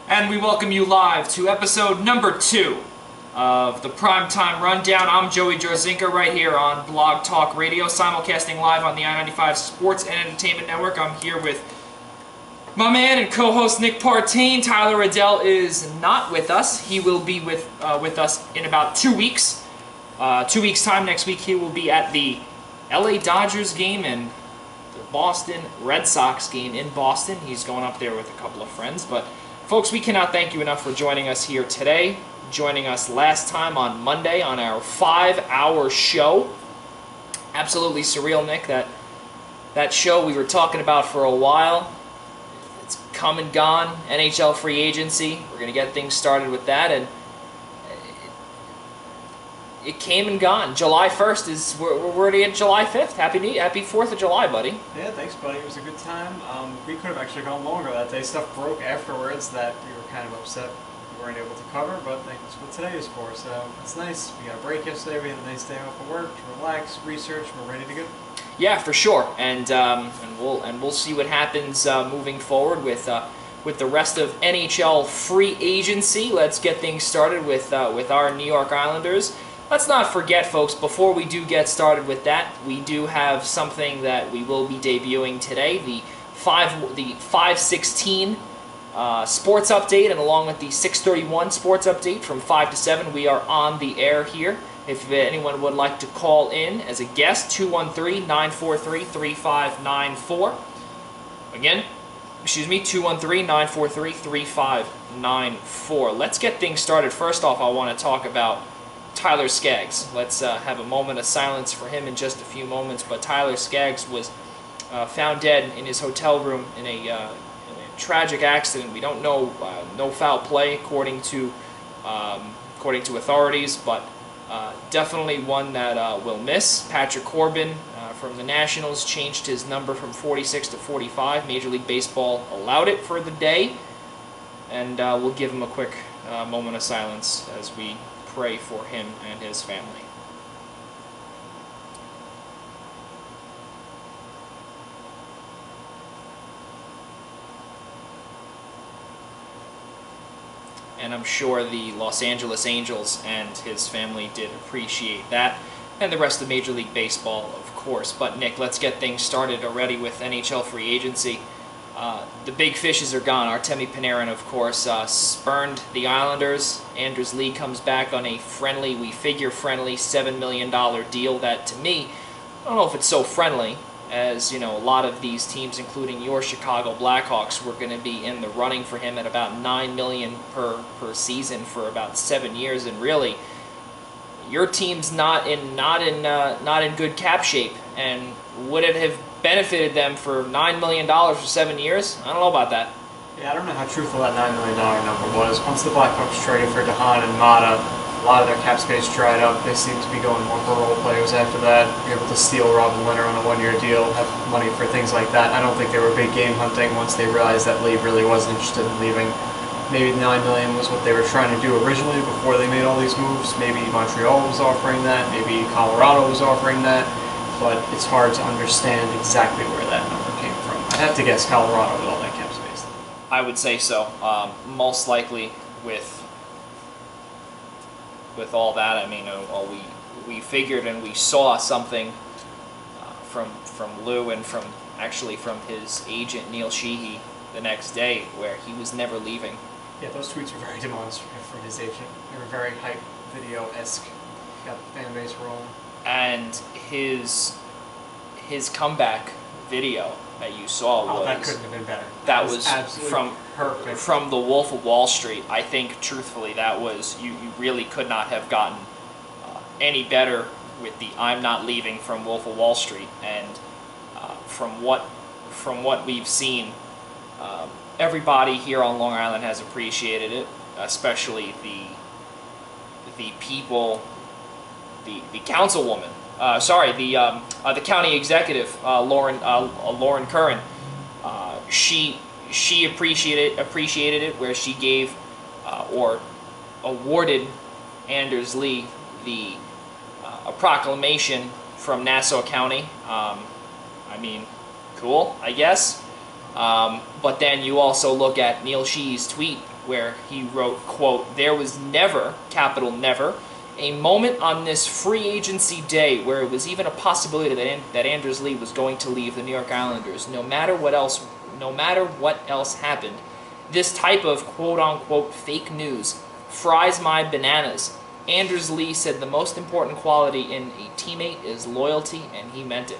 And we welcome you live to episode number 2 of the Primetime Rundown. I'm Joey Jarzinka right here on Blog Talk Radio, simulcasting live on the I-95 Sports and Entertainment Network. I'm here with my man and co-host Nick Partain. Tyler Riddell is not with us. He will be with us in about 2 weeks. 2 weeks' time next week, he will be at the LA Dodgers game and the Boston Red Sox game in Boston. He's going up there with a couple of friends. But folks, we cannot thank you enough for joining us here today. Joining us last time on Monday on our 5-hour show. Absolutely surreal, Nick. That show we were talking about for a while. It's come and gone. NHL free agency. We're going to get things started with that. And it came and gone. July 1st is, we're already at July 5th. Happy 4th of July, buddy. Yeah, thanks, buddy. It was a good time. We could have actually gone longer that day. Stuff broke afterwards that we were kind of upset we weren't able to cover, but that's what today is for. So it's nice. We got a break yesterday. We had a nice day off of work to relax, research. We're ready to go. Yeah, for sure. And we'll see what happens moving forward with the rest of NHL free agency. Let's get things started with our New York Islanders. Let's not forget, folks, before we do get started with that, we do have something that we will be debuting today, the 5:16 sports update, and along with the 6:31 sports update from 5 to 7, we are on the air here. If anyone would like to call in as a guest, 213-943-3594. Again, 213-943-3594. Let's get things started. First off, I want to talk about Tyler Skaggs. Let's have a moment of silence for him in just a few moments. But Tyler Skaggs was found dead in his hotel room in a tragic accident. We don't know, no foul play according to authorities, but definitely one that we'll miss. Patrick Corbin from the Nationals changed his number from 46 to 45. Major League Baseball allowed it for the day, and we'll give him a quick moment of silence as we pray for him and his family. And I'm sure the Los Angeles Angels and his family did appreciate that, and the rest of Major League Baseball, of course. But Nick, let's get things started already with NHL free agency. The big fishes are gone. Artemi Panarin, of course, spurned the Islanders. Anders Lee comes back on a friendly $7 million deal that, to me, I don't know if it's so friendly, as you know, a lot of these teams, including your Chicago Blackhawks, were going to be in the running for him at about $9 million per season for about 7 years, and really, your team's not in good cap shape. And would it have benefited them for $9 million for 7 years? I don't know about that. Yeah, I don't know how truthful that $9 million number was. Once the Blackhawks traded for DeHaan and Mata, a lot of their cap space dried up. They seem to be going more for role players after that. Be able to steal Robin Leonard on a one-year deal, have money for things like that. I don't think they were big game hunting once they realized that Lee really wasn't interested in leaving. Maybe $9 million was what they were trying to do originally before they made all these moves. Maybe Montreal was offering that. Maybe Colorado was offering that. But it's hard to understand exactly where that number came from. I'd have to guess Colorado with all that cap space. I would say so. Most likely with all that, I mean, we figured and we saw something from Lou and from his agent Neil Sheehy the next day where he was never leaving. Yeah, those tweets were very demonstrative from his agent. They were very hype video-esque. Got the fan base rolling. And his comeback video that you saw was... Oh, that couldn't have been better. That was absolutely perfect. From the Wolf of Wall Street. I think, truthfully, that was... You really could not have gotten any better with the I'm not leaving from Wolf of Wall Street. And from what we've seen, everybody here on Long Island has appreciated it, especially the people... The councilwoman, the county executive, Lauren Curran. She appreciated it, where she gave or awarded Anders Lee a proclamation from Nassau County. I mean, cool, I guess. But then you also look at Neil Sheehy's tweet where he wrote, quote, "There was never, capital never, a moment on this free agency day where it was even a possibility that Anders Lee was going to leave the New York Islanders. No matter what else happened, this type of quote-unquote fake news fries my bananas. Anders Lee said the most important quality in a teammate is loyalty, and he meant it."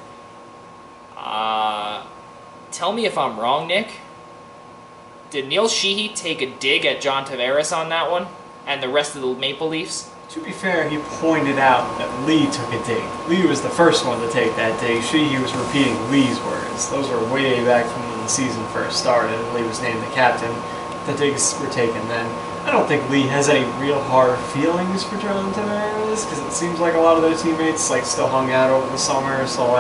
Tell me if I'm wrong, Nick. Did Neil Sheehy take a dig at John Tavares on that one and the rest of the Maple Leafs? To be fair, he pointed out that Lee took a dig. Lee was the first one to take that dig. Sheehy was repeating Lee's words. Those were way back from when the season first started and Lee was named the captain. The digs were taken then. I don't think Lee has any real hard feelings for John Tavares because it seems like a lot of their teammates still hung out over the summer, so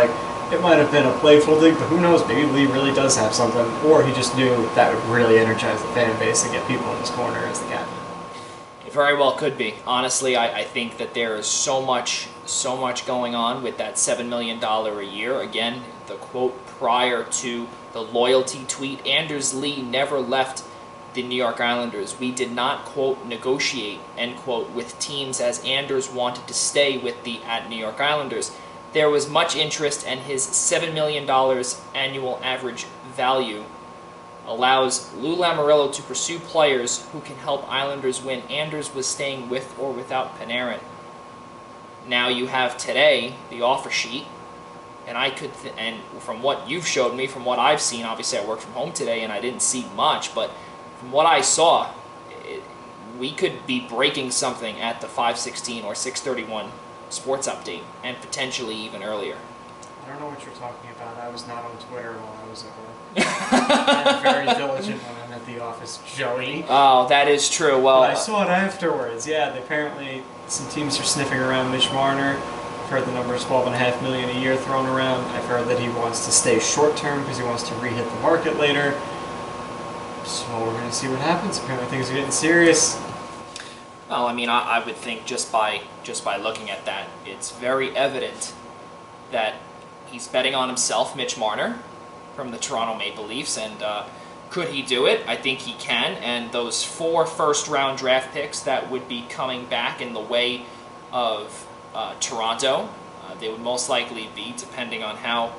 it might have been a playful dig, but who knows, maybe Lee really does have something, or he just knew that would really energize the fan base and get people in his corner as the captain. It very well could be. Honestly, I think that there is so much going on with that $7 million a year. Again, the quote prior to the loyalty tweet, Anders Lee never left the New York Islanders. We did not, quote, negotiate, end quote, with teams as Anders wanted to stay with the New York Islanders. There was much interest, and his $7 million annual average value allows Lou Lamoriello to pursue players who can help Islanders win. Anders was staying with or without Panarin. Now you have today the offer sheet, and and from what you've showed me, from what I've seen, obviously I worked from home today and I didn't see much, but from what I saw, we could be breaking something at the 5:16 or 6:31 sports update, and potentially even earlier. I don't know what you're talking about. I was not on Twitter while I was at work. I'm very diligent when I'm at the office, Joey. Oh, that is true. Well, but I saw it afterwards. Yeah, apparently some teams are sniffing around Mitch Marner. I've heard the number is $12.5 million a year thrown around. I've heard that he wants to stay short term because he wants to re-hit the market later. So we're going to see what happens. Apparently things are getting serious. Well, I mean, I would think just by looking at that, it's very evident that he's betting on himself, Mitch Marner, from the Toronto Maple Leafs, and could he do it? I think he can, and those 4 first-round draft picks that would be coming back in the way of Toronto, they would most likely be, depending on how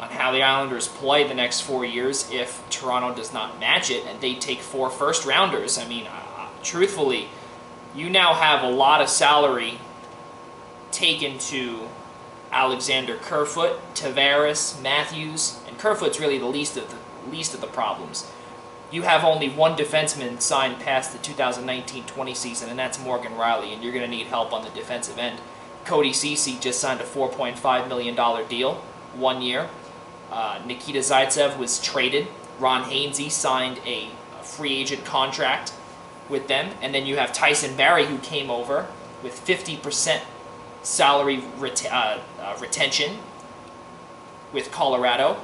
the Islanders play the next 4 years, if Toronto does not match it, and they take 4 first-rounders. I mean, truthfully, you now have a lot of salary taken to Alexander Kerfoot, Tavares, Matthews, and Kerfoot's really the least of the problems. You have only one defenseman signed past the 2019-20 season, and that's Morgan Riley, and you're going to need help on the defensive end. Cody Ceci just signed a $4.5 million deal, 1 year. Nikita Zaitsev was traded. Ron Hainsey signed a free agent contract with them, and then you have Tyson Barrie, who came over with 50% salary retention with Colorado,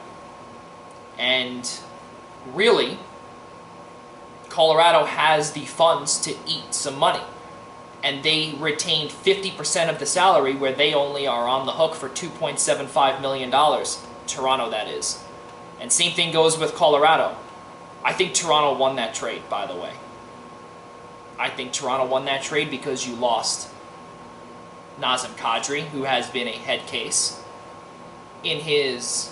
and really, Colorado has the funds to eat some money, and they retained 50% of the salary, where they only are on the hook for $2.75 million. Toronto, that is. And same thing goes with Colorado. I think Toronto won that trade, by the way. I think Toronto won that trade because you lost Nazem Kadri, who has been a head case. In his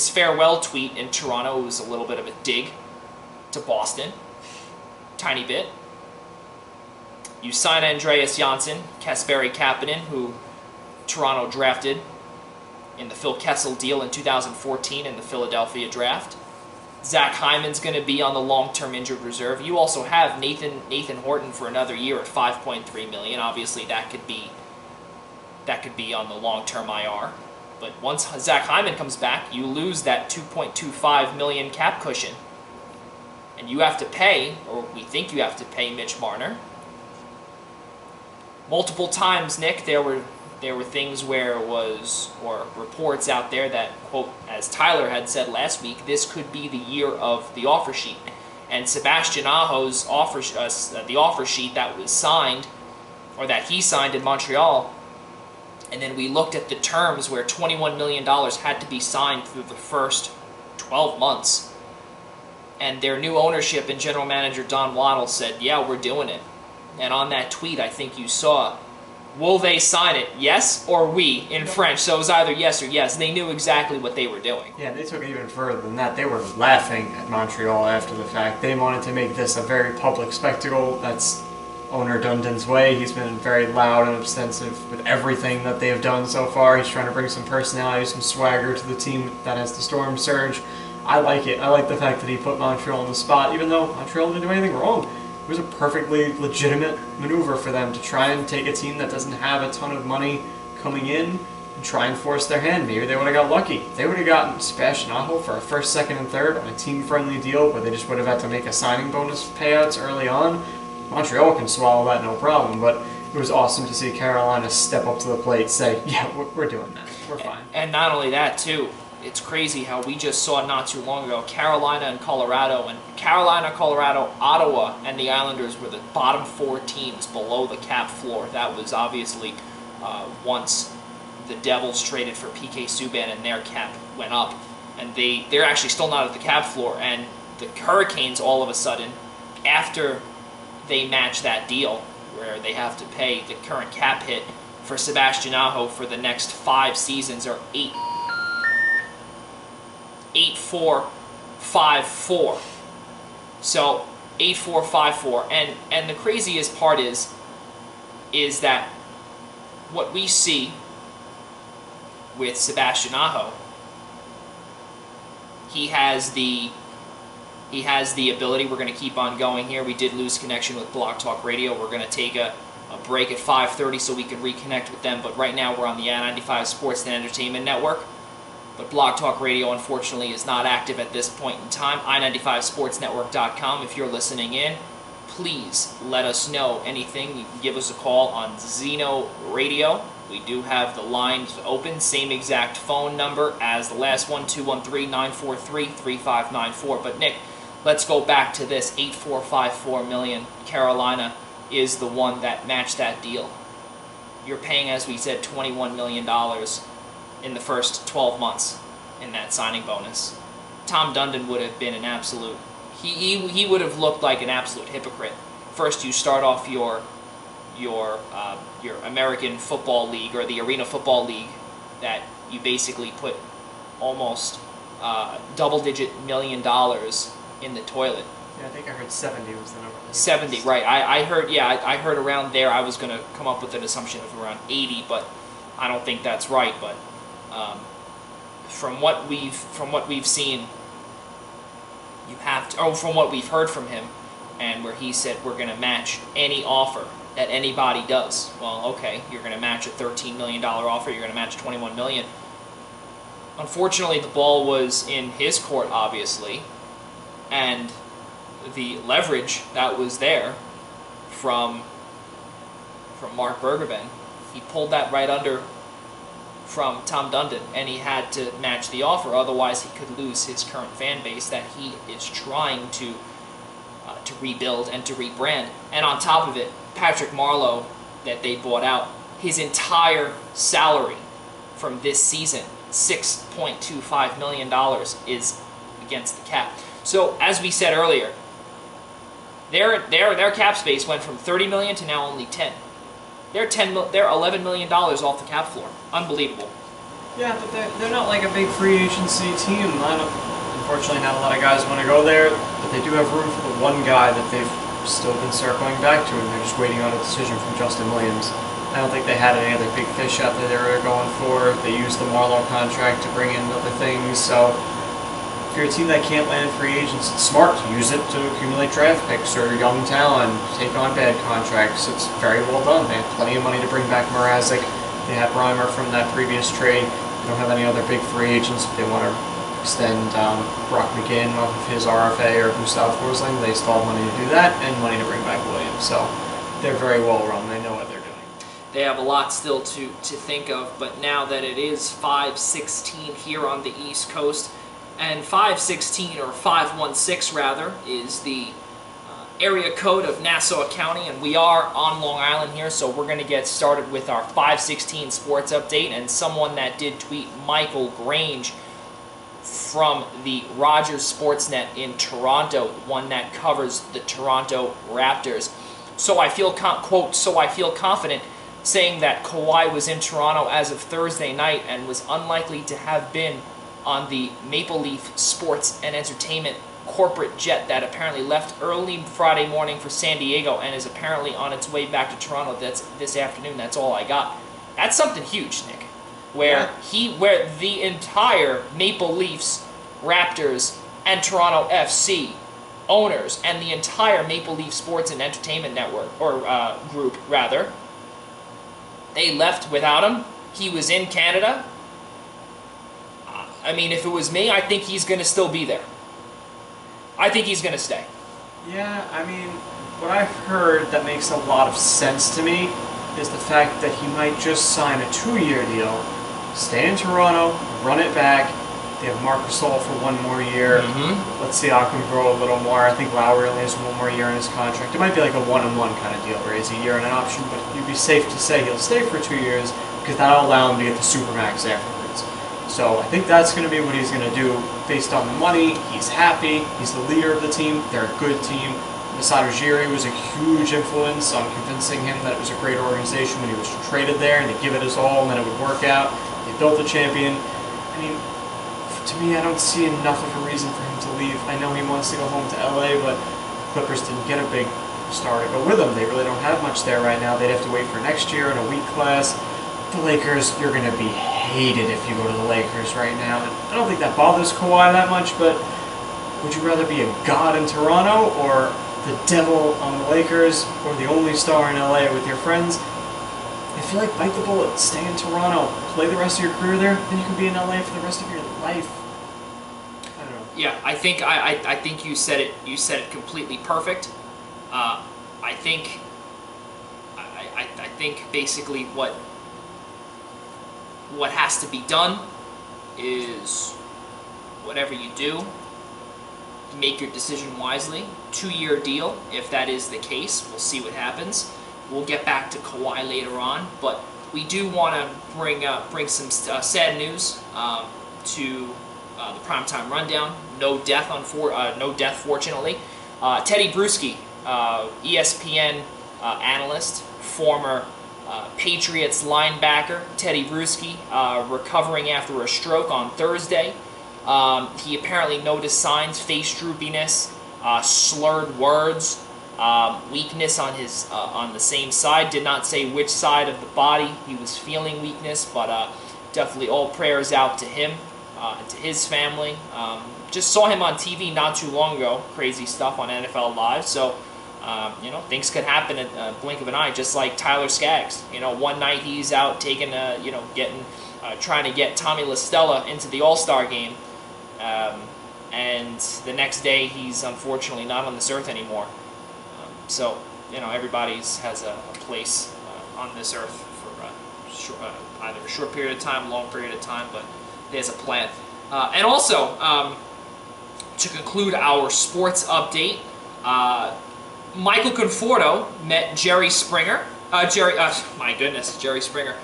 farewell tweet in Toronto, it was a little bit of a dig to Boston. Tiny bit. You sign Andreas Janssen, Kasperi Kapanen, who Toronto drafted in the Phil Kessel deal in 2014 in the Philadelphia draft. Zach Hyman's going to be on the long-term injured reserve. You also have Nathan Horton for another year at $5.3 million. Obviously, that could be on the long-term IR. But once Zach Hyman comes back, you lose that $2.25 million cap cushion, and you have to pay, or we think you have to pay, Mitch Marner. Multiple times, Nick, there were things where it was, or reports out there that, quote, as Tyler had said last week, this could be the year of the offer sheet. And Sebastian Aho's the offer sheet that was signed, or that he signed in Montreal, And then we looked at the terms where $21 million had to be signed through the first 12 months. And their new ownership and general manager Don Waddle said, yeah, we're doing it. And on that tweet, I think you saw, will they sign it? Yes or we in French. So it was either yes or yes. They knew exactly what they were doing. Yeah, they took it even further than that. They were laughing at Montreal after the fact. They wanted to make this a very public spectacle. That's owner Dundon's way. He's been very loud and extensive with everything that they have done so far. He's trying to bring some personality, some swagger to the team that has the storm surge. I like it. I like the fact that he put Montreal on the spot, even though Montreal didn't do anything wrong. It was a perfectly legitimate maneuver for them to try and take a team that doesn't have a ton of money coming in and try and force their hand. Maybe they would have got lucky. They would have gotten Sebastian Aho for a first, second, and third on a team-friendly deal where they just would have had to make a signing bonus payouts early on. Montreal can swallow that no problem, but it was awesome to see Carolina step up to the plate, say, yeah, we're doing that. We're fine. And not only that, too, it's crazy how we just saw not too long ago Carolina, Colorado, Ottawa, and the Islanders were the bottom 4 teams below the cap floor. That was obviously once the Devils traded for PK Subban and their cap went up. And they're actually still not at the cap floor. And the Hurricanes, all of a sudden, after they match that deal where they have to pay the current cap hit for Sebastian Aho for the next 5 seasons, or 8-4-5-4. So 8-4-5-4, and the craziest part is that what we see with Sebastian Aho, he has the ability. We're going to keep on going here. We did lose connection with Blog Talk Radio. We're going to take a break at 5:30 so we can reconnect with them. But right now we're on the I-95 Sports and Entertainment Network. But Blog Talk Radio, unfortunately, is not active at this point in time. I95sportsnetwork.com. If you're listening in, please let us know anything. You can give us a call on Zeno Radio. We do have the lines open, same exact phone number as the last one, 213-943-3594. But Nick, let's go back to this. 8-4-5-4 million. Carolina is the one that matched that deal. You're paying, as we said, $21 million in the first 12 months in that signing bonus. Tom Dundon would have been an absolute... He would have looked like an absolute hypocrite. First, you start off your American Football League, or the Arena Football League, that you basically put almost double-digit $1 million in the toilet. Yeah, I think I heard 70 was the number. 70, right. I heard around there. I was going to come up with an assumption of around 80, but I don't think that's right. But from what we've seen, you have to, from what we've heard from him, and where he said we're going to match any offer that anybody does. Well, okay, you're going to match a $13 million offer. You're going to match $21 million. Unfortunately, the ball was in his court, obviously, and the leverage that was there from Mark Bergevin, he pulled that right under from Tom Dundon, and he had to match the offer. Otherwise, he could lose his current fan base that he is trying to rebuild and to rebrand. And on top of it, Patrick Marleau, that they bought out, his entire salary from this season, $6.25 million, is against the cap. So, as we said earlier, their cap space went from $30 million to now only $10. They're $11 million off the cap floor. Unbelievable. Yeah, but they're not like a big free agency team. Unfortunately, not a lot of guys want to go there, but they do have room for the one guy that they've still been circling back to, and they're just waiting on a decision from Justin Williams. I don't think they had any other big fish out there they were going for. They used the Marleau contract to bring in other things, so if you're a team that can't land free agents, it's smart to use it to accumulate draft picks or young talent, take on bad contracts. It's very well done. They have plenty of money to bring back Mrazek. They have Reimer from that previous trade. They don't have any other big free agents. If they want to extend Brock McGinn off of his RFA or Gustav Forsling, they still have money to do that and money to bring back Williams. So they're very well run. They know what they're doing. They have a lot still to think of, but now that it is 5:16 here on the East Coast, and 5:16 or 5:16 rather is the area code of Nassau County, and we are on Long Island here, so we're going to get started with our 516 sports update. And someone that did tweet, Michael Grange from the Rogers Sportsnet in Toronto, one that covers the Toronto Raptors. So I feel, quote, so I feel confident, saying that Kawhi was in Toronto as of Thursday night and was unlikely to have been on the Maple Leaf Sports and Entertainment corporate jet that apparently left early Friday morning for San Diego and is apparently on its way back to Toronto this afternoon. That's all I got. That's something huge, Nick. Where the entire Maple Leafs, Raptors, and Toronto FC owners and the entire Maple Leaf Sports and Entertainment Network, or group rather, they left without him. He was in Canada. I mean, if it was me, I think he's going to still be there. I think he's going to stay. Yeah, I mean, what I've heard that makes a lot of sense to me is the fact that he might just sign a 2-year deal, stay in Toronto, run it back. They have Marc Gasol for 1 more year. Mm-hmm. Let's see how can grow a little more. I think Lowry only has 1 more year in his contract. It might be like a 1-and-1 kind of deal where he's a year and an option, but you'd be safe to say he'll stay for 2 years because that'll allow him to get the Supermax afterwards. So I think that's going to be what he's going to do based on the money. He's happy. He's the leader of the team. They're a good team. Masai Ujiri was a huge influence on convincing him that it was a great organization when he was traded there and to give it his all and that it would work out. They built a champion. I mean, to me, I don't see enough of a reason for him to leave. I know he wants to go home to LA, but Clippers didn't get a big star to go with him. They really don't have much there right now. They'd have to wait for next year in a weak class. The Lakers, you're going to be hated if you go to the Lakers right now. And I don't think that bothers Kawhi that much, but would you rather be a god in Toronto or the devil on the Lakers or the only star in LA with your friends? I feel like bite the bullet, stay in Toronto, play the rest of your career there, then you can be in LA for the rest of your life. I don't know. Yeah, I think you said it completely perfect. I think basically what has to be done is whatever you do, make your decision wisely. 2-year deal, if that is the case. We'll see what happens. We'll get back to Kawhi later on, but we do want to bring some sad news to the Primetime Rundown. No death, fortunately. Teddy Bruschi, ESPN analyst, former Patriots linebacker, Teddy Bruschi, recovering after a stroke on Thursday. He apparently noticed signs, face droopiness, slurred words, weakness on the same side. Did not say which side of the body he was feeling weakness, but definitely all prayers out to him, to his family. Just saw him on TV not too long ago. Crazy stuff on NFL Live. So things could happen at a blink of an eye, just like Tyler Skaggs. One night he's out taking trying to get Tommy LaStella into the All-Star game. And the next day he's unfortunately not on this earth anymore. So everybody has a place on this earth for either a short period of time, a long period of time, but there's a plan. And also, to conclude our sports update, Michael Conforto met Jerry Springer. Jerry Springer.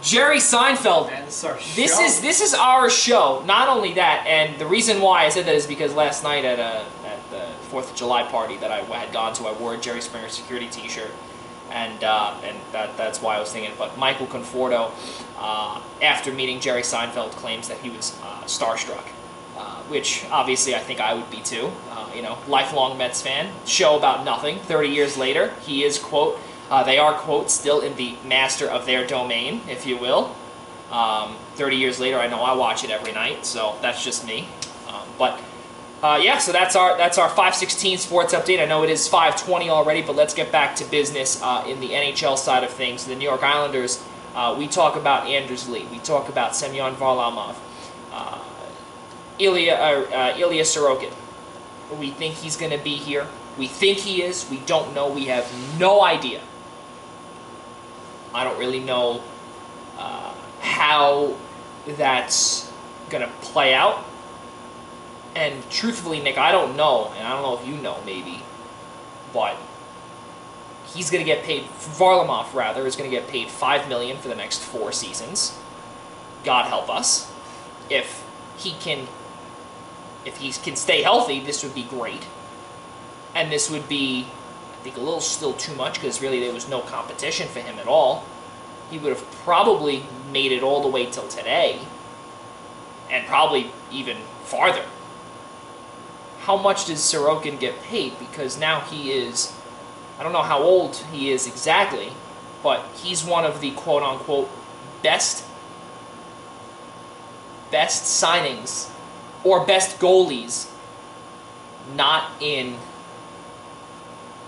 Jerry Seinfeld. Man, this is our show. This is our show. Not only that, and the reason why I said that is because last night at the 4th of July party that I had gone to, I wore a Jerry Springer security T-shirt, and that's why I was thinking. But Michael Conforto, after meeting Jerry Seinfeld, claims that he was starstruck, which obviously I think I would be too. Lifelong Mets fan. Show about nothing. 30 years later, he is, quote, they are, quote, still in the master of their domain, if you will. 30 years later, I know I watch it every night, so that's just me. So that's our 516 sports update. I know it is 520 already, but let's get back to business in the NHL side of things. The New York Islanders, we talk about Anders Lee. We talk about Semyon Varlamov. Ilya Sorokin. We think he's going to be here. We think he is. We don't know. We have no idea. I don't really know how that's going to play out. And truthfully, Nick, I don't know, and I don't know if you know, maybe, but he's going to get paid. Varlamov, rather, is going to get paid $5 million for the next 4 seasons. God help us. If he can stay healthy, this would be great. And this would be, I think, a little still too much because really there was no competition for him at all. He would have probably made it all the way till today, and probably even farther. How much does Sorokin get paid? Because now he is, I don't know how old he is exactly, but he's one of the quote-unquote best signings or best goalies not in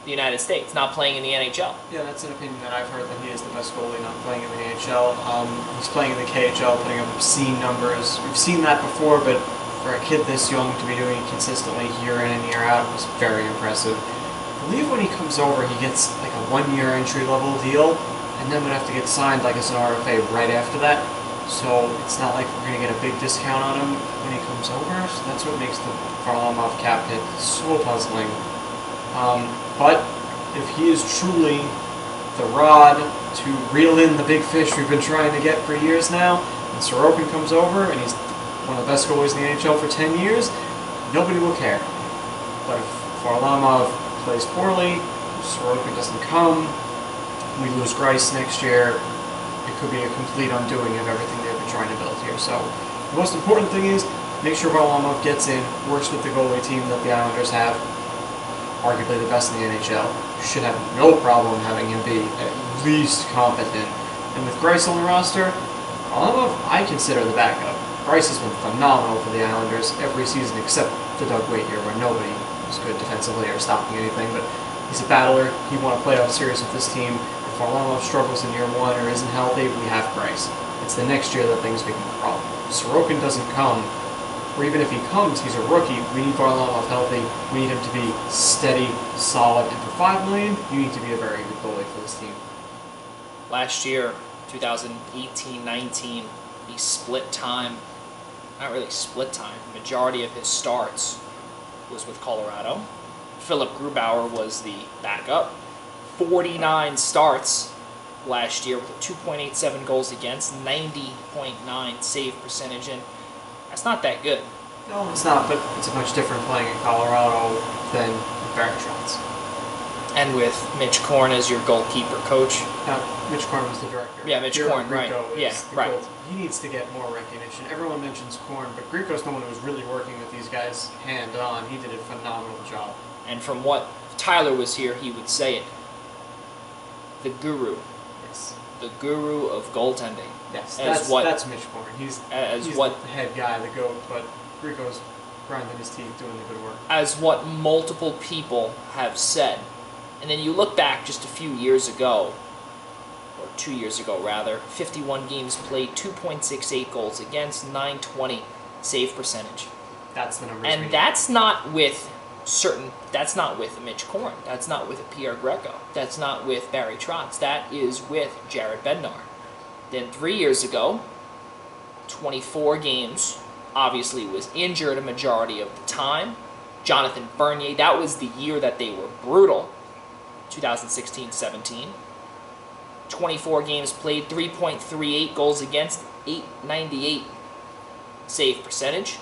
the United States, not playing in the NHL. Yeah, that's an opinion that I've heard, that he is the best goalie not playing in the NHL. He's playing in the KHL, putting up obscene numbers. We've seen that before, but for a kid this young to be doing it consistently year in and year out was very impressive. I believe when he comes over, he gets like a 1-year entry-level deal, and then would have to get signed like as an RFA right after that. So it's not like we're going to get a big discount on him when he comes over. So that's what makes the Varlamov cap hit so puzzling. But if he is truly the rod to reel in the big fish we've been trying to get for years now, and Sorokin comes over and he's one of the best goalies in the NHL for 10 years, nobody will care. But if Varlamov plays poorly, Sorokin doesn't come, we lose Greiss next year, it could be a complete undoing of everything they've been trying to build here. So the most important thing is make sure Varlamov gets in, works with the goalie team that the Islanders have, arguably the best in the NHL. Should have no problem having him be at least competent. And with Greiss on the roster, Varlamov, I consider the backup. Greiss has been phenomenal for the Islanders every season except the Doug Weight year where nobody was good defensively or stopping anything, but he's a battler. He won a playoff series with this team. If Varlamov struggles in year 1 or isn't healthy, we have Greiss. It's the next year that things become a problem. If Sorokin doesn't come, or even if he comes, he's a rookie. We need Varlamov healthy. We need him to be steady, solid, and for $5 million, you need to be a very good goalie for this team. Last year, 2018-19, he split time, not really split time, the majority of his starts was with Colorado. Philip Grubauer was the backup. 49 starts last year with 2.87 goals against, 90.9 save percentage, and that's not that good. No, it's not, but it's a much different playing in Colorado than with Barry Trotz. And with Mitch Korn as your goalkeeper coach. Mitch Korn was the director. Yeah, Mitch Korn, right. Yeah, right. He needs to get more recognition. Everyone mentions Korn, but Grieco's the one who was really working with these guys hand-on. He did a phenomenal job. And from what Tyler was here, he would say it. The guru. Yes. The guru of goaltending. Yes, that's Mitch Korn. He's the head guy, the GOAT, but Grieco's grinding his teeth, doing the good work. As what multiple people have said. And then you look back just a few years ago, or 2 years ago rather, 51 games played, 2.68 goals against, 920 save percentage. That's the numbers. And that's not with Mitch Korn. That's not with Pierre Greco. That's not with Barry Trotz. That is with Jared Bednar. Then 3 years ago, 24 games, obviously was injured a majority of the time. Jonathan Bernier, that was the year that they were brutal, 2016-17. 24 games played, 3.38 goals against, 898 save percentage.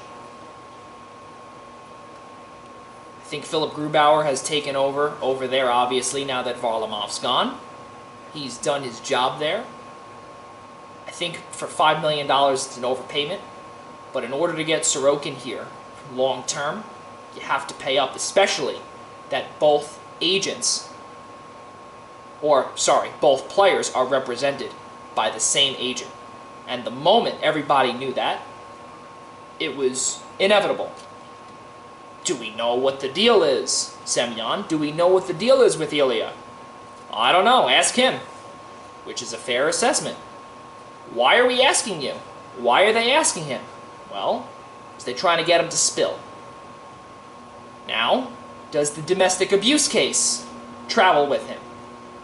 I think Philip Grubauer has taken over there, obviously, now that Varlamov's gone. He's done his job there. I think for $5 million, it's an overpayment. But in order to get Sorokin here long term, you have to pay up, especially that both both players are represented by the same agent. And the moment everybody knew that, it was inevitable. Do we know what the deal is, Semyon? Do we know what the deal is with Ilya? I don't know. Ask him. Which is a fair assessment. Why are we asking you? Why are they asking him? Well, because they're trying to get him to spill. Now, does the domestic abuse case travel with him?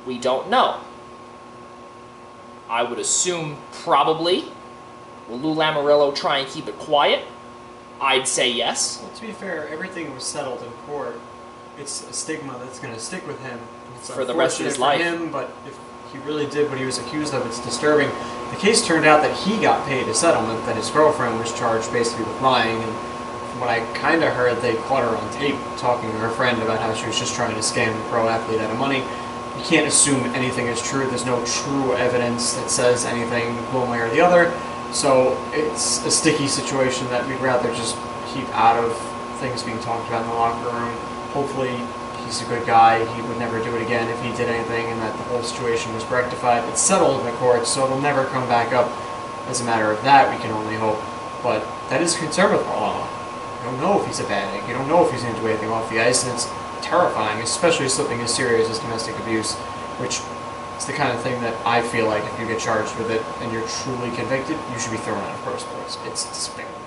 We don't know. I would assume probably. Will Lou Lamoriello try and keep it quiet? I'd say yes. Well, to be fair, everything was settled in court it's a stigma that's going to stick with him. It's For the rest of his life. for him, but if he really did what he was accused of, it's disturbing. The case turned out that he got paid a settlement, that his girlfriend was charged basically with lying, and from what I kind of heard, they caught her on tape talking to her friend about how she was just trying to scam the pro athlete out of money. You can't assume anything is true. There's no true evidence that says anything one way or the other. So it's a sticky situation that we'd rather just keep out of things being talked about in the locker room. Hopefully he's a good guy. He would never do it again if he did anything, and that the whole situation was rectified. It's settled in the courts, so it'll never come back up. As a matter of that, we can only hope. But that is a concern with Varlamov. You don't know if he's a bad egg. You don't know if he's going to do anything off the ice, and it's terrifying, especially something as serious as domestic abuse, which is the kind of thing that I feel like if you get charged with it and you're truly convicted, you should be thrown out of pro sports. It's despicable.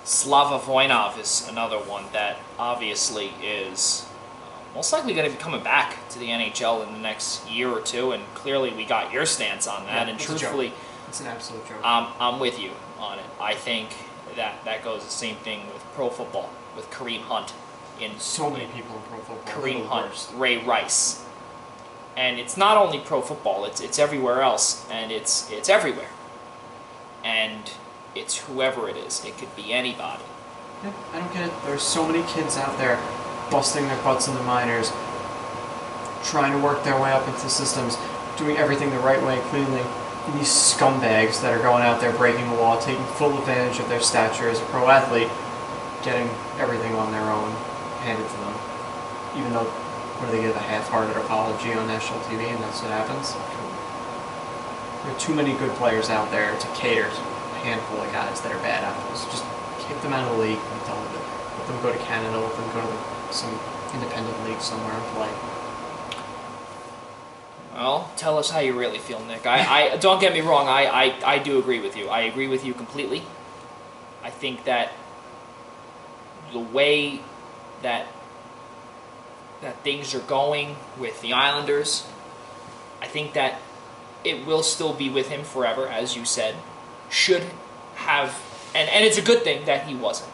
Slava Voinov is another one that obviously is most likely going to be coming back to the NHL in the next year or two, and clearly we got your stance on that, Yeah, and it's truthfully, it's an absolute joke. I'm with you on it. I think that goes the same thing with pro football, with Kareem Hunt. So many people in pro football. Kareem Hunt, Ray Rice. And it's not only pro football, it's everywhere else, and it's everywhere. And it's whoever it is. It could be anybody. Yeah, I don't get it. There's so many kids out there busting their butts in the minors, trying to work their way up into systems, doing everything the right way, cleanly. And these scumbags that are going out there breaking the law, taking full advantage of their stature as a pro athlete, getting everything on their own handed to them. Even though, what do they give, a half-hearted apology on national TV, and that's what happens? There are too many good players out there to cater to a handful of guys that are bad apples. Just kick them out of the league and be done with it. Let them go to Canada, let them go to some independent league somewhere and play. Well, tell us how you really feel, Nick. I don't get me wrong, I do agree with you. I agree with you completely. I think that the way that things are going with the Islanders, I think that it will still be with him forever, as you said. Should have, and it's a good thing that he wasn't.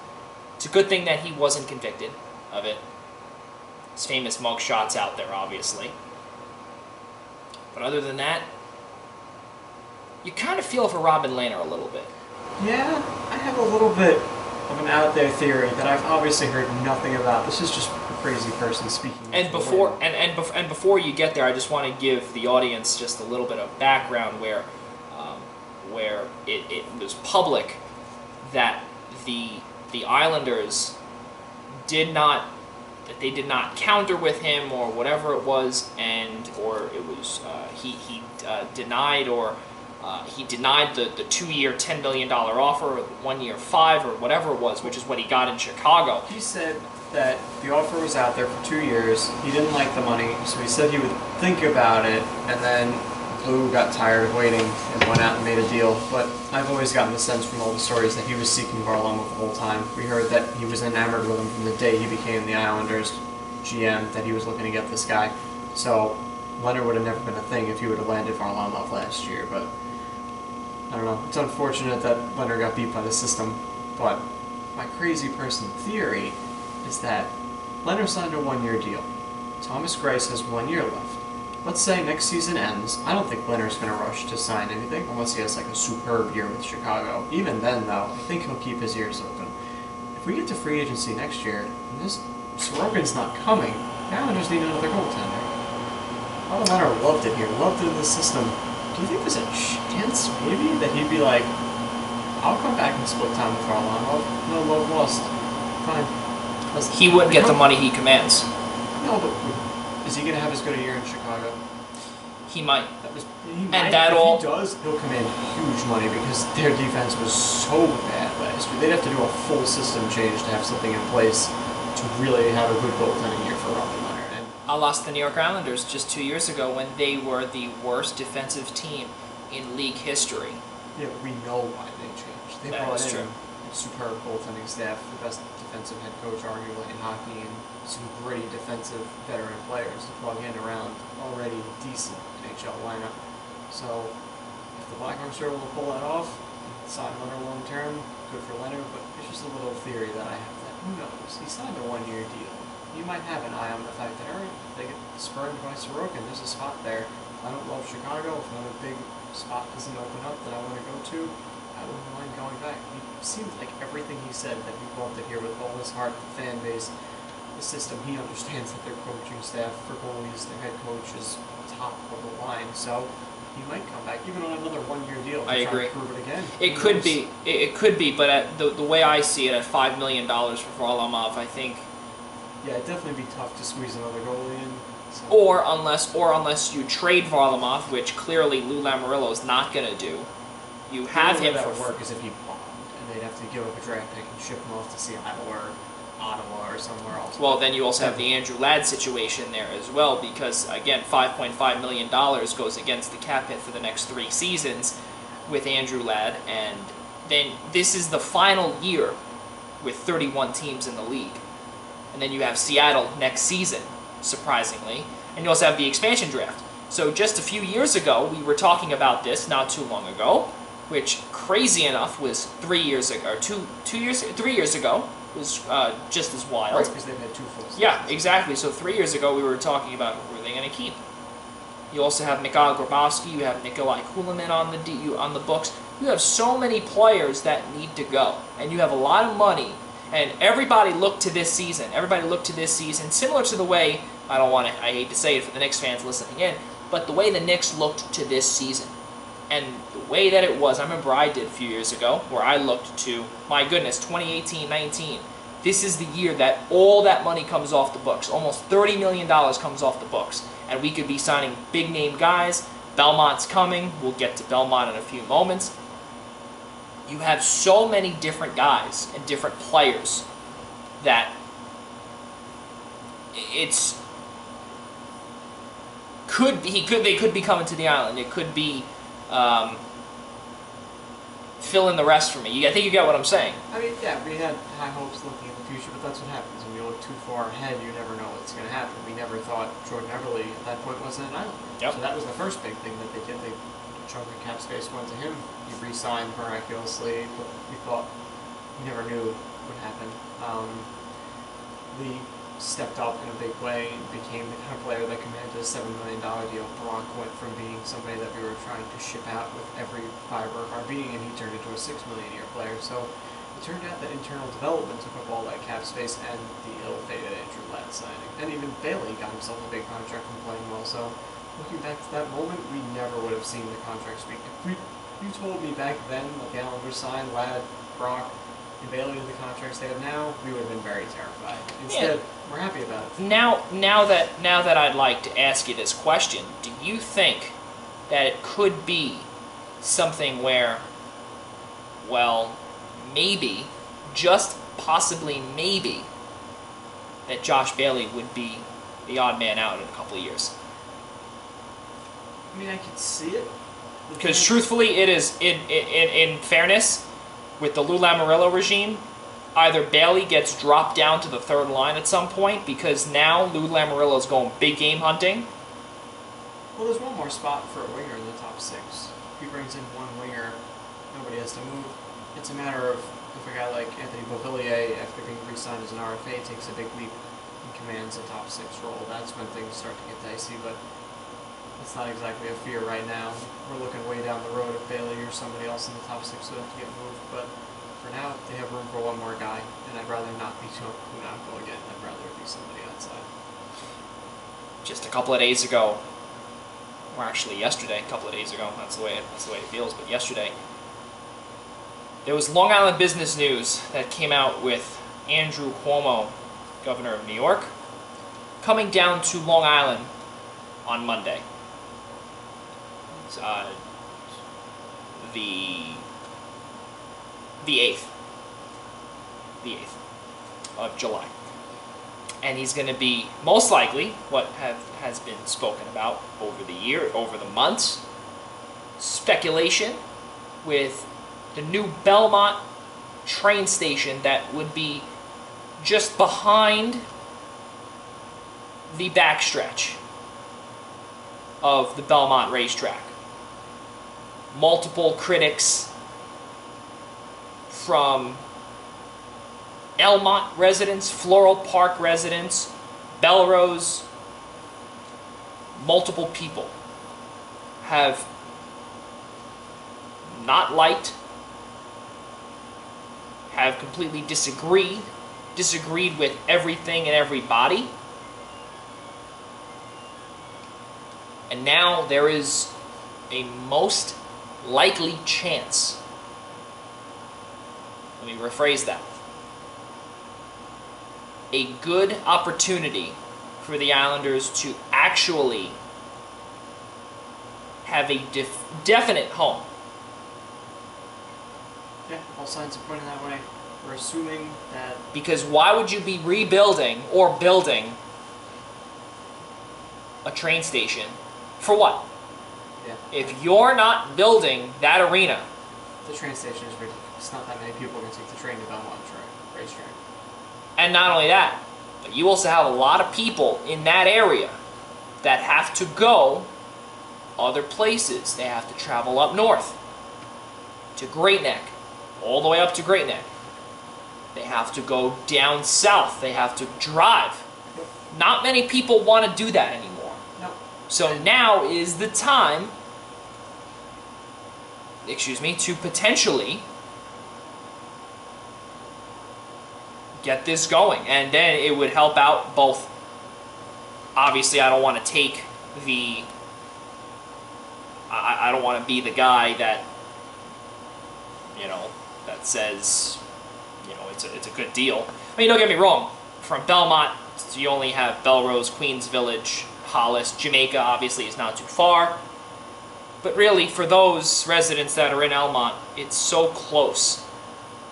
It's a good thing that he wasn't convicted of it. His famous mug shots out there, obviously. But other than that, you kind of feel for Robin Lehner a little bit. Yeah, I have a little bit of an out there theory that I've obviously heard nothing about. This is just a crazy person speaking. And before you get there, I just want to give the audience just a little bit of background where it was public that the Islanders did not counter with him or whatever it was, or it was he denied the 2-year $10 million offer, or the 1-year $5 or whatever it was, which is what he got in Chicago. He said that the offer was out there for 2 years. He didn't like the money, so he said he would think about it, and then Blue got tired of waiting and went out and made a deal. But I've always gotten the sense from all the stories that he was seeking Varlamov the whole time. We heard that he was enamored with him from the day he became the Islanders GM, that he was looking to get this guy. So Leonard would have never been a thing if he would have landed Varlamov last year, but I don't know. It's unfortunate that Leonard got beat by the system, but my crazy person theory is that Leonard signed a 1-year deal. Thomas Greiss has 1 year left. Let's say next season ends. I don't think Leonard's going to rush to sign anything unless he has like a superb year with Chicago. Even then, though, I think he'll keep his ears open. If we get to free agency next year, and Sorokin's not coming, the Islanders need another goaltender. Father Leonard loved it here, loved it in the system. Do you think there's a chance, maybe, that he'd be like, I'll come back and split time with Varlamov. No love lost. Fine. He wouldn't get the money he commands. No, but is he going to have as good a year in Chicago? He might. He And that all... If he does, he'll command huge money because their defense was so bad last year. They'd have to do a full system change to have something in place to really have a good goaltending year for Robin Leonard. And I lost the New York Islanders just 2 years ago when they were the worst defensive team in league history. yeah, we know why they changed. They That brought is in true. a superb goaltending staff, the best defensive head coach arguably in hockey, and some gritty defensive veteran players to plug in around already decent NHL lineup. So if the Blackhawks are able to pull that off, sign Leonard long term, good for Leonard, but it's just a little theory that I have that who knows? He signed a 1 year deal. he might have an eye on the fact that, all right, they get spurned by Sorokin. There's a spot there. I don't love Chicago. If another big spot doesn't open up that I want to go to, I wouldn't mind going back. He seems like everything he said that he loved it here with all his heart, the fan base, the system. He understands that their coaching staff for goalies, their head coach is top of the line. So he might come back even on another one-year deal to I try agree. and prove it again. It could be. It could be, but at the way I see it, at $5 million for Varlamov, I think. Yeah, it'd definitely be tough to squeeze another goalie in. So. Or unless you trade Varlamov, which clearly Lou Lamoriello is not going to do. You have him that for would work is if he bombed, and they'd have to give up a draft pick and ship him off to Seattle or Ottawa or somewhere else. Well, then you also have the Andrew Ladd situation there as well, because again, $5.5 million goes against the cap hit for the next 3 seasons with Andrew Ladd, and then this is the final year with 31 teams in the league. And then you have Seattle next season, surprisingly, and you also have the expansion draft. So just a few years ago, we were talking about this, not too long ago, which, crazy enough, was 3 years ago, or 3 years ago, was just as wild. Right, because they've had 2 full seasons. Yeah, exactly. So 3 years ago, we were talking about who are they going to keep. You also have Mikhail Grabowski, you have Nikolai Kulemin on the books. You have so many players that need to go, and you have a lot of money. And everybody looked to this season. Everybody looked to this season, similar to the way, I hate to say it for the Knicks fans listening in, but the way the Knicks looked to this season. And the way that it was, I remember I did a few years ago, where I looked to, my goodness, 2018-19. This is the year that all that money comes off the books. Almost $30 million comes off the books. And we could be signing big-name guys. Belmont's coming. We'll get to Belmont in a few moments. You have so many different guys and different players that they could be coming to the island. It could be fill in the rest for me. I think you get what I'm saying. I mean, yeah, we had high hopes looking in the future, but that's what happens. When you look too far ahead, you never know what's going to happen. We never thought Jordan Everly at that point wasn't an Islander. Yep. So that was the first big thing that they did. A chunk of cap space went to him. He re-signed miraculously, but we thought we never knew what happened. Lee stepped up in a big way and became the kind of player that commanded a $7 million deal. Bronk went from being somebody that we were trying to ship out with every fiber of our being, and he turned into a $6 million a year player. So it turned out that internal development took up all that cap space, and the ill-fated Andrew Ladd signing. And even Bailey got himself a big contract from playing well. So looking back to that moment, we never would have seen the contract speak. If you told me back then that the Islanders signed Ladd, Brock, and Bailey to the contracts they have now, we would have been very terrified. Instead, we're happy about it. Now that I'd like to ask you this question, do you think that it could be something where, well, maybe, just possibly maybe, that Josh Bailey would be the odd man out in a couple of years? I mean, I could see it. Because truthfully, it is, in fairness, with the Lou Lamoriello regime, either Bailey gets dropped down to the third line at some point, because now Lou Lamoriello is going big game hunting. Well, there's one more spot for a winger in the top 6. If he brings in one winger, nobody has to move. It's a matter of if a guy like Anthony Beauvillier, after being re-signed as an RFA, takes a big leap and commands a top 6 role. That's when things start to get dicey, but it's not exactly a fear right now. We're looking way down the road if Bailey or somebody else in the top 6 would have to get moved, but for now, they have room for one more guy, and I'd rather not be Kunako again. I'd rather it be somebody outside. Just a couple of days ago, or actually yesterday, a couple of days ago, that's the way it feels, but yesterday, there was Long Island business news that came out with Andrew Cuomo, governor of New York, coming down to Long Island on Monday. It's, the 8th. The 8th of July. And he's going to be, most likely, what has been spoken about over the months, speculation with the new Belmont train station that would be just behind the backstretch of the Belmont racetrack. Multiple critics from Elmont residents, Floral Park residents, Belrose, multiple people have not liked, have completely disagreed with everything and everybody. And now there is a most likely chance. Let me rephrase that. A good opportunity for the Islanders to actually have a definite home. Yeah, all signs are pointing that way. We're assuming that... Because why would you be rebuilding or building a train station? For what? Yeah. If you're not building that arena... The train station is ridiculous. Not that many people are going to take the train to Belmont racetrack. And not only that, but you also have a lot of people in that area that have to go other places. They have to travel up north to Great Neck, all the way up to Great Neck. They have to go down south. They have to drive. Not many people want to do that anymore. No. So now is the time, to potentially get this going. And then it would help out both. Obviously, I don't want to take the... I don't want to be the guy that, that says, it's a good deal. I mean, don't get me wrong. From Belmont, you only have Belrose, Queens Village, Hollis. Jamaica, obviously, is not too far. But really, for those residents that are in Elmont, it's so close.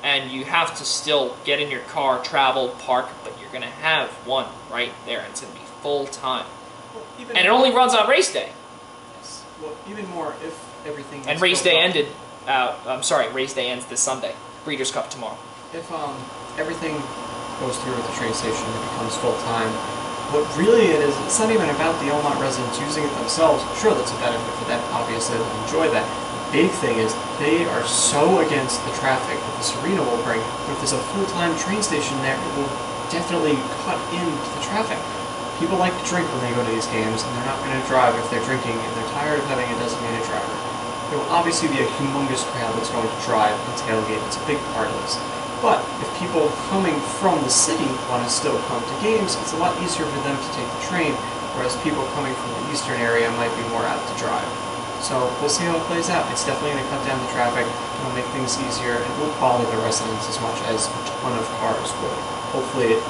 And you have to still get in your car, travel, park, but you're going to have one right there. And it's going to be full time. Well, and it only runs on race day. Yes. Well, even more if everything... And race day ended... race day ends this Sunday. Breeders' Cup tomorrow. If everything goes through with the train station and it becomes full-time, what really it is, it's not even about the Elmont residents using it themselves. Sure, that's a benefit for them. Obviously, they'll enjoy that. The big thing is they are so against the traffic that this arena will bring. But if there's a full-time train station there, it will definitely cut into the traffic. People like to drink when they go to these games, and they're not going to drive if they're drinking, and they're tired of having a designated driver. There will obviously be a humongous crowd that's going to drive and tailgate. It's a big part of this. But if people coming from the city want to still come to games, it's a lot easier for them to take the train, whereas people coming from the eastern area might be more apt to drive. So we'll see how it plays out. It's definitely going to cut down the traffic. It'll make things easier. It won't bother the residents as much as a ton of cars would. Hopefully it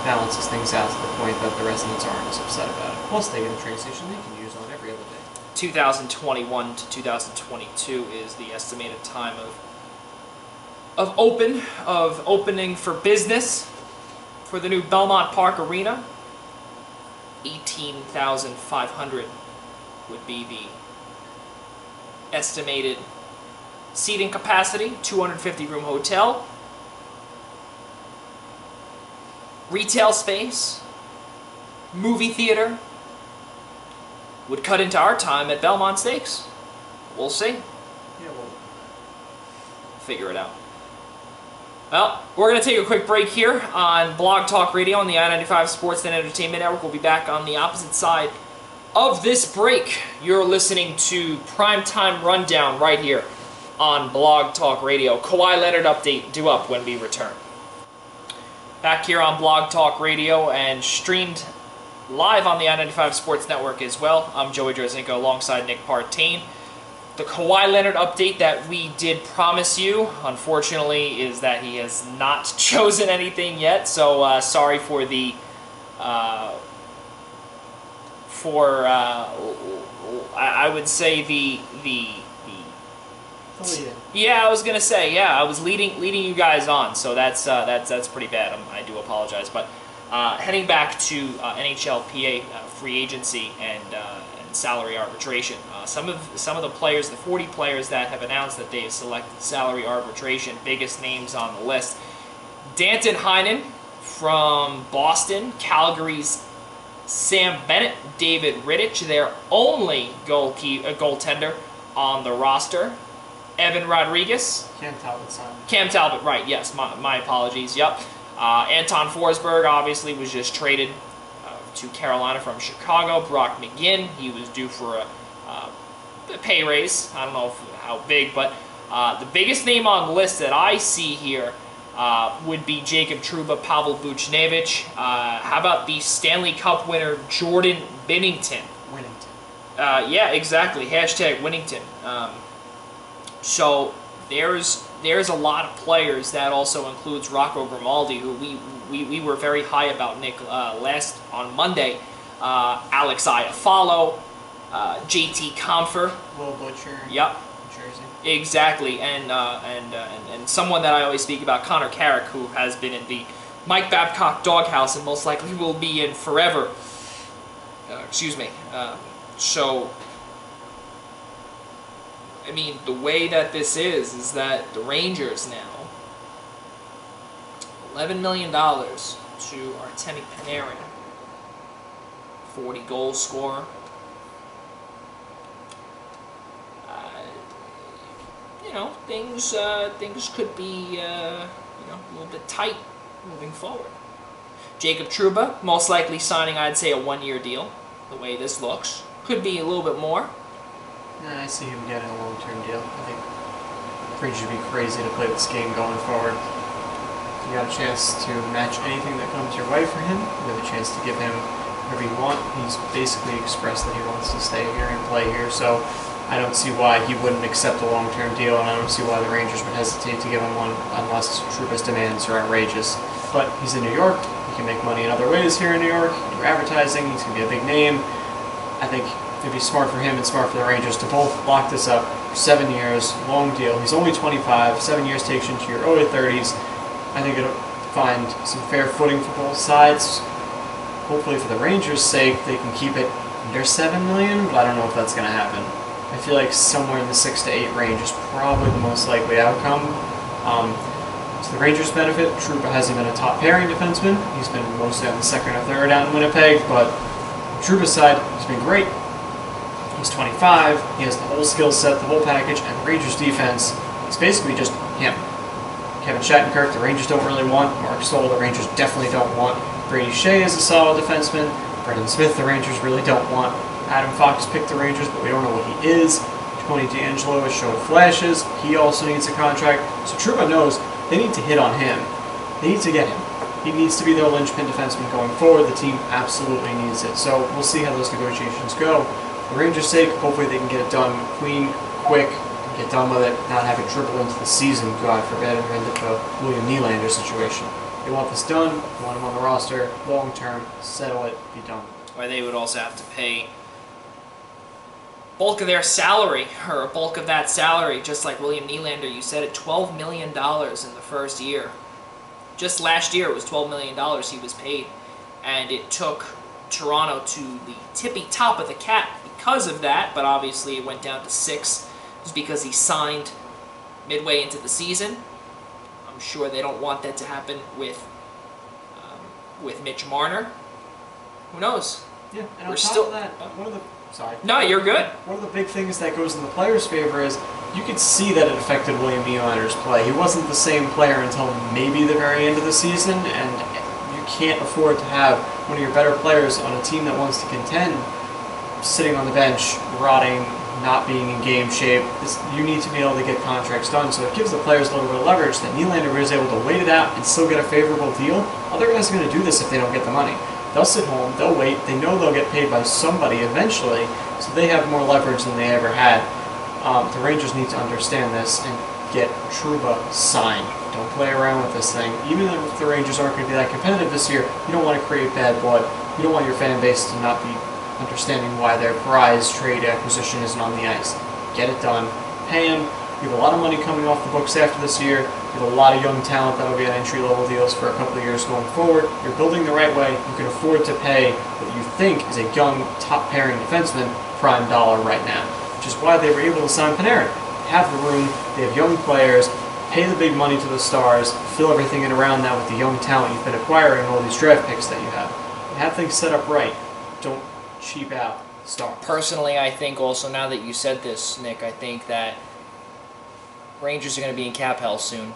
balances things out to the point that the residents aren't as upset about it. Plus they get a train station they can use on every other day. 2021 to 2022 is the estimated time of opening for business for the new Belmont Park Arena. 18,500 would be the estimated seating capacity, 250-room hotel, retail space, movie theater. Would cut into our time at Belmont Stakes. We'll see. Yeah, well, figure it out. Well, we're going to take a quick break here on Blog Talk Radio on the I-95 Sports and Entertainment Network. We'll be back on the opposite side of this break. You're listening to Primetime Rundown right here on Blog Talk Radio. Kawhi Leonard update due up when we return. Back here on Blog Talk Radio and streamed live on the I-95 Sports Network as well. I'm Joey Drozinko alongside Nick Partain. The Kawhi Leonard update that we did promise you, unfortunately, is that he has not chosen anything yet. So sorry for the I would say the yeah, I was gonna say, yeah, I was leading you guys on, so that's pretty bad. I do apologize, but heading back to NHLPA free agency and salary arbitration. Some of the players, the 40 players that have announced that they have selected salary arbitration, biggest names on the list: Danton Heinen from Boston, Calgary's Sam Bennett, David Rittich, their only goaltender on the roster. Evan Rodriguez. Cam Talbot, right, yes, my apologies, yep. Anton Forsberg obviously was just traded to Carolina from Chicago. Brock McGinn, he was due for a pay raise. I don't know how big, but the biggest name on the list that I see here would be Jacob Trouba, Pavel Buchnevich. How about the Stanley Cup winner Jordan Binnington? Winnington. Yeah, exactly. Hashtag Winnington. So there's a lot of players. That also includes Rocco Grimaldi, who we were very high about, Nick, last on Monday. Alex Iafallo, JT Compher. Will Butcher. Yep. Jersey. Exactly, and someone that I always speak about, Connor Carrick, who has been in the Mike Babcock doghouse and most likely will be in forever. Excuse me. So, I mean, the way that this is that the Rangers now, $11 million to Artemi Panarin, 40-goal scorer. Things could be a little bit tight moving forward. Jacob Trouba, most likely signing, I'd say, a 1-year deal. The way this looks, could be a little bit more. I see him getting a long-term deal. I think Rangers would be crazy to play this game going forward. You got a chance to match anything that comes your way for him. You have a chance to give him whatever you want. He's basically expressed that he wants to stay here and play here, so I don't see why he wouldn't accept a long-term deal, and I don't see why the Rangers would hesitate to give him one unless Trouba's demands are outrageous. But he's in New York. He can make money in other ways here in New York. Do advertising. He's going to be a big name. I think it'd be smart for him and smart for the Rangers to both lock this up for 7 years, long deal. He's only 25. 7 years takes you into your early 30s. I think it'll find some fair footing for both sides. Hopefully, for the Rangers' sake, they can keep it under $7 million, but I don't know if that's going to happen. I feel like somewhere in the 6 to 8 range is probably the most likely outcome. To the Rangers' benefit, Trouba hasn't been a top pairing defenseman. He's been mostly on the second or third out in Winnipeg, but on Trouba's side, he's been great. He's 25, he has the whole skill set, the whole package, and the Rangers' defense is basically just him. Kevin Shattenkirk, the Rangers don't really want. Mark Stoll, the Rangers definitely don't want. Brady Shea is a solid defenseman. Brendan Smith, the Rangers really don't want. Adam Fox picked the Rangers, but we don't know what he is. Tony DeAngelo has shown flashes. He also needs a contract. So Trouba knows they need to hit on him. They need to get him. He needs to be their linchpin defenseman going forward. The team absolutely needs it. So we'll see how those negotiations go. For the Rangers' sake, hopefully they can get it done clean, quick, and get done with it, not have it dribble into the season, God forbid, and end up a William Nylander situation. They want this done. They want him on the roster, long term, settle it, be done. Or they would also have to pay bulk of their salary, or a bulk of that salary, just like William Nylander. You said it, $12 million in the first year. Just last year, it was $12 million he was paid, and it took Toronto to the tippy top of the cap because of that, but obviously it went down to 6 just because he signed midway into the season. I'm sure they don't want that to happen with Mitch Marner. Who knows? Yeah, and We're on top still of that, one of the No, you're good. One of the big things that goes in the players' favor is you could see that it affected William Nylander's play. He wasn't the same player until maybe the very end of the season, and you can't afford to have one of your better players on a team that wants to contend sitting on the bench, rotting, not being in game shape. You need to be able to get contracts done, so it gives the players a little bit of leverage that Nylander was able to wait it out and still get a favorable deal. Other guys are going to do this if they don't get the money. They'll sit home, they'll wait, they know they'll get paid by somebody eventually, so they have more leverage than they ever had. The Rangers need to understand this and get Trouba signed. Don't play around with this thing. Even if the Rangers aren't going to be that competitive this year, you don't want to create bad blood. You don't want your fan base to not be understanding why their prize trade acquisition isn't on the ice. Get it done. Pay him. You have a lot of money coming off the books after this year. You have a lot of young talent that'll be on entry-level deals for a couple of years going forward. You're building the right way. You can afford to pay what you think is a young, top-pairing defenseman prime dollar right now, which is why they were able to sign Panarin. They have the room. They have young players. Pay the big money to the stars. Fill everything in around that with the young talent you've been acquiring, all these draft picks that you have. And have things set up right. Don't cheap out stars. Personally, I think also, now that you said this, Nick, I think that Rangers are going to be in cap hell soon.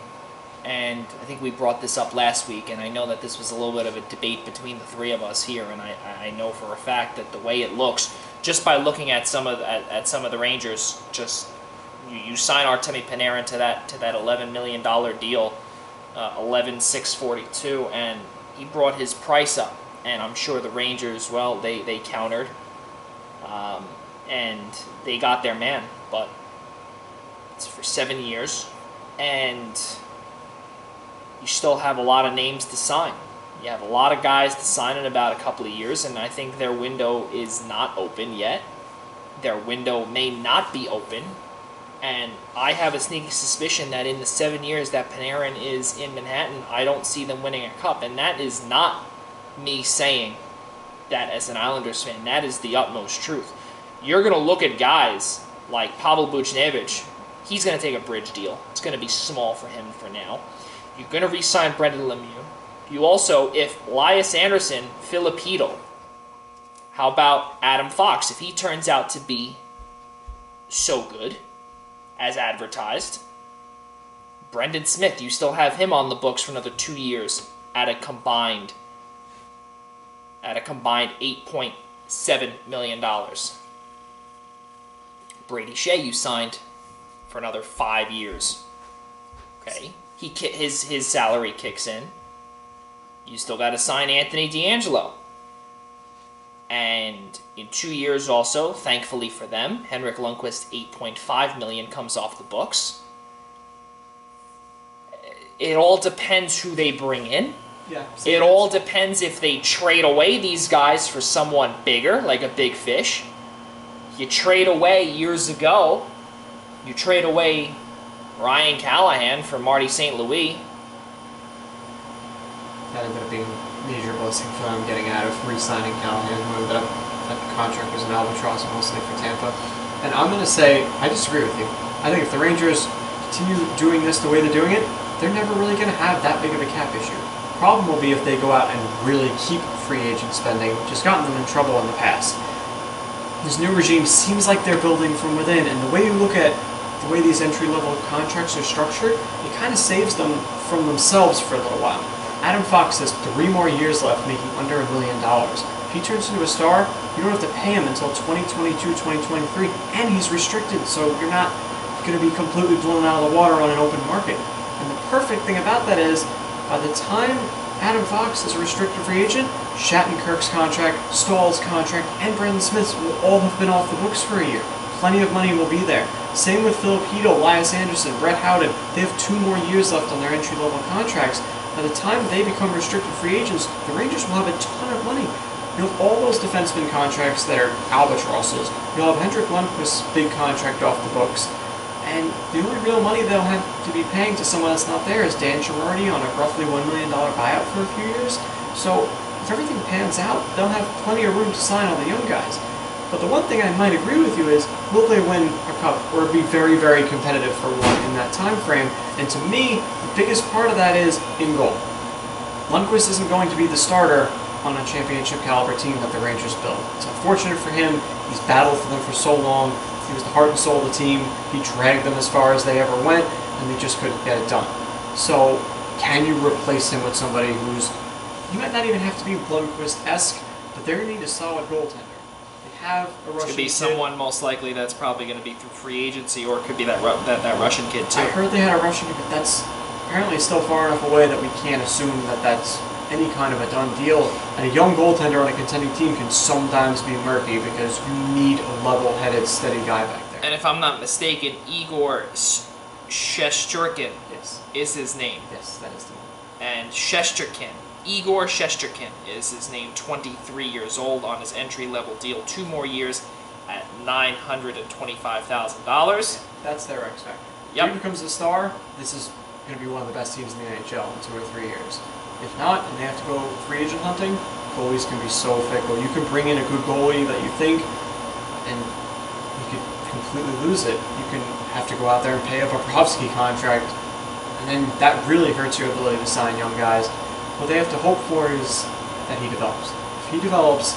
and I think we brought this up last week, and I know that this was a little bit of a debate between the three of us here, and I know for a fact that the way it looks, just by looking at some of the Rangers, just you sign Artemi Panarin to that $11 million deal, 11,642, and he brought his price up, and I'm sure the Rangers, well, they countered, and they got their man, but it's for 7 years, and you still have a lot of names to sign. You have a lot of guys to sign in about a couple of years, and I think their window is not open yet. Their window may not be open, and I have a sneaky suspicion that in the 7 years that Panarin is in Manhattan, I don't see them winning a cup, and that is not me saying that as an Islanders fan. That is the utmost truth. You're going to look at guys like Pavel Buchnevich. He's going to take a bridge deal. It's going to be small for him for now. You're going to re-sign Brendan Lemieux. You also, if Elias Anderson, Filipino, how about Adam Fox? If he turns out to be so good as advertised, Brendan Smith, you still have him on the books for another 2 years at a combined $8.7 million. Brady Shea, you signed for another 5 years. Okay, his salary kicks in. You still got to sign Anthony DeAngelo. And in 2 years also, thankfully for them, Henrik Lundqvist, $8.5 million comes off the books. It all depends who they bring in. Yeah. It all depends if they trade away these guys for someone bigger, like a big fish. You trade away years ago, you trade away Ryan Callahan for Marty St. Louis. That ended up being a major blessing for them getting out of re-signing Callahan, who ended up, that contract was an albatross mostly for Tampa. And I'm going to say, I disagree with you. I think if the Rangers continue doing this the way they're doing it, they're never really going to have that big of a cap issue. Problem will be if they go out and really keep free agent spending, which has gotten them in trouble in the past. This new regime seems like they're building from within, and the way you look at the way these entry-level contracts are structured, it kind of saves them from themselves for a little while. Adam Fox has 3 more years left, making under $1 million. If he turns into a star, you don't have to pay him until 2022, 2023, and he's restricted, so you're not going to be completely blown out of the water on an open market. And the perfect thing about that is, by the time Adam Fox is a restricted free agent, Shattenkirk's contract, Stahl's contract, and Brendan Smith's will all have been off the books for a year. Plenty of money will be there. Same with Filipino, Elias Anderson, Brett Howden. They have 2 more years left on their entry-level contracts. By the time they become restricted free agents, the Rangers will have a ton of money. You'll have all those defenseman contracts that are albatrosses. You'll have Henrik Lundqvist's big contract off the books. And the only real money they'll have to be paying to someone that's not there is Dan Girardi on a roughly $1 million buyout for a few years. So if everything pans out, they'll have plenty of room to sign all the young guys. But the one thing I might agree with you is, will they win a cup or be very, very competitive for one in that time frame? And to me, the biggest part of that is in goal. Lundqvist isn't going to be the starter on a championship caliber team that the Rangers built. It's unfortunate for him. He's battled for them for so long. He was the heart and soul of the team. He dragged them as far as they ever went, and they just couldn't get it done. So, can you replace him with somebody who's, you might not even have to be Lundqvist-esque, but they're going to need a solid goaltender. They have a Russian It could be kid. someone most likely that's probably going to be through free agency, or it could be that Russian kid too. I heard they had a Russian kid, but that's apparently still far enough away that we can't assume that that's any kind of a done deal. And a young goaltender on a contending team can sometimes be murky because you need a level-headed, steady guy back there. And if I'm not mistaken, Igor Shesterkin Yes. is his name. Yes, that is the one. And Shesterkin, Igor Shesterkin is his name, 23 years old on his entry-level deal, 2 more years at $925,000. That's their X factor. Yep. If he becomes a star, this is going to be one of the best teams in the NHL in 2 or 3 years. If not, and they have to go free agent hunting, goalies can be so fickle. You can bring in a good goalie that you think, and you could completely lose it. You can have to go out there and pay a Bobrovsky contract, and then that really hurts your ability to sign young guys. What they have to hope for is that he develops. If he develops,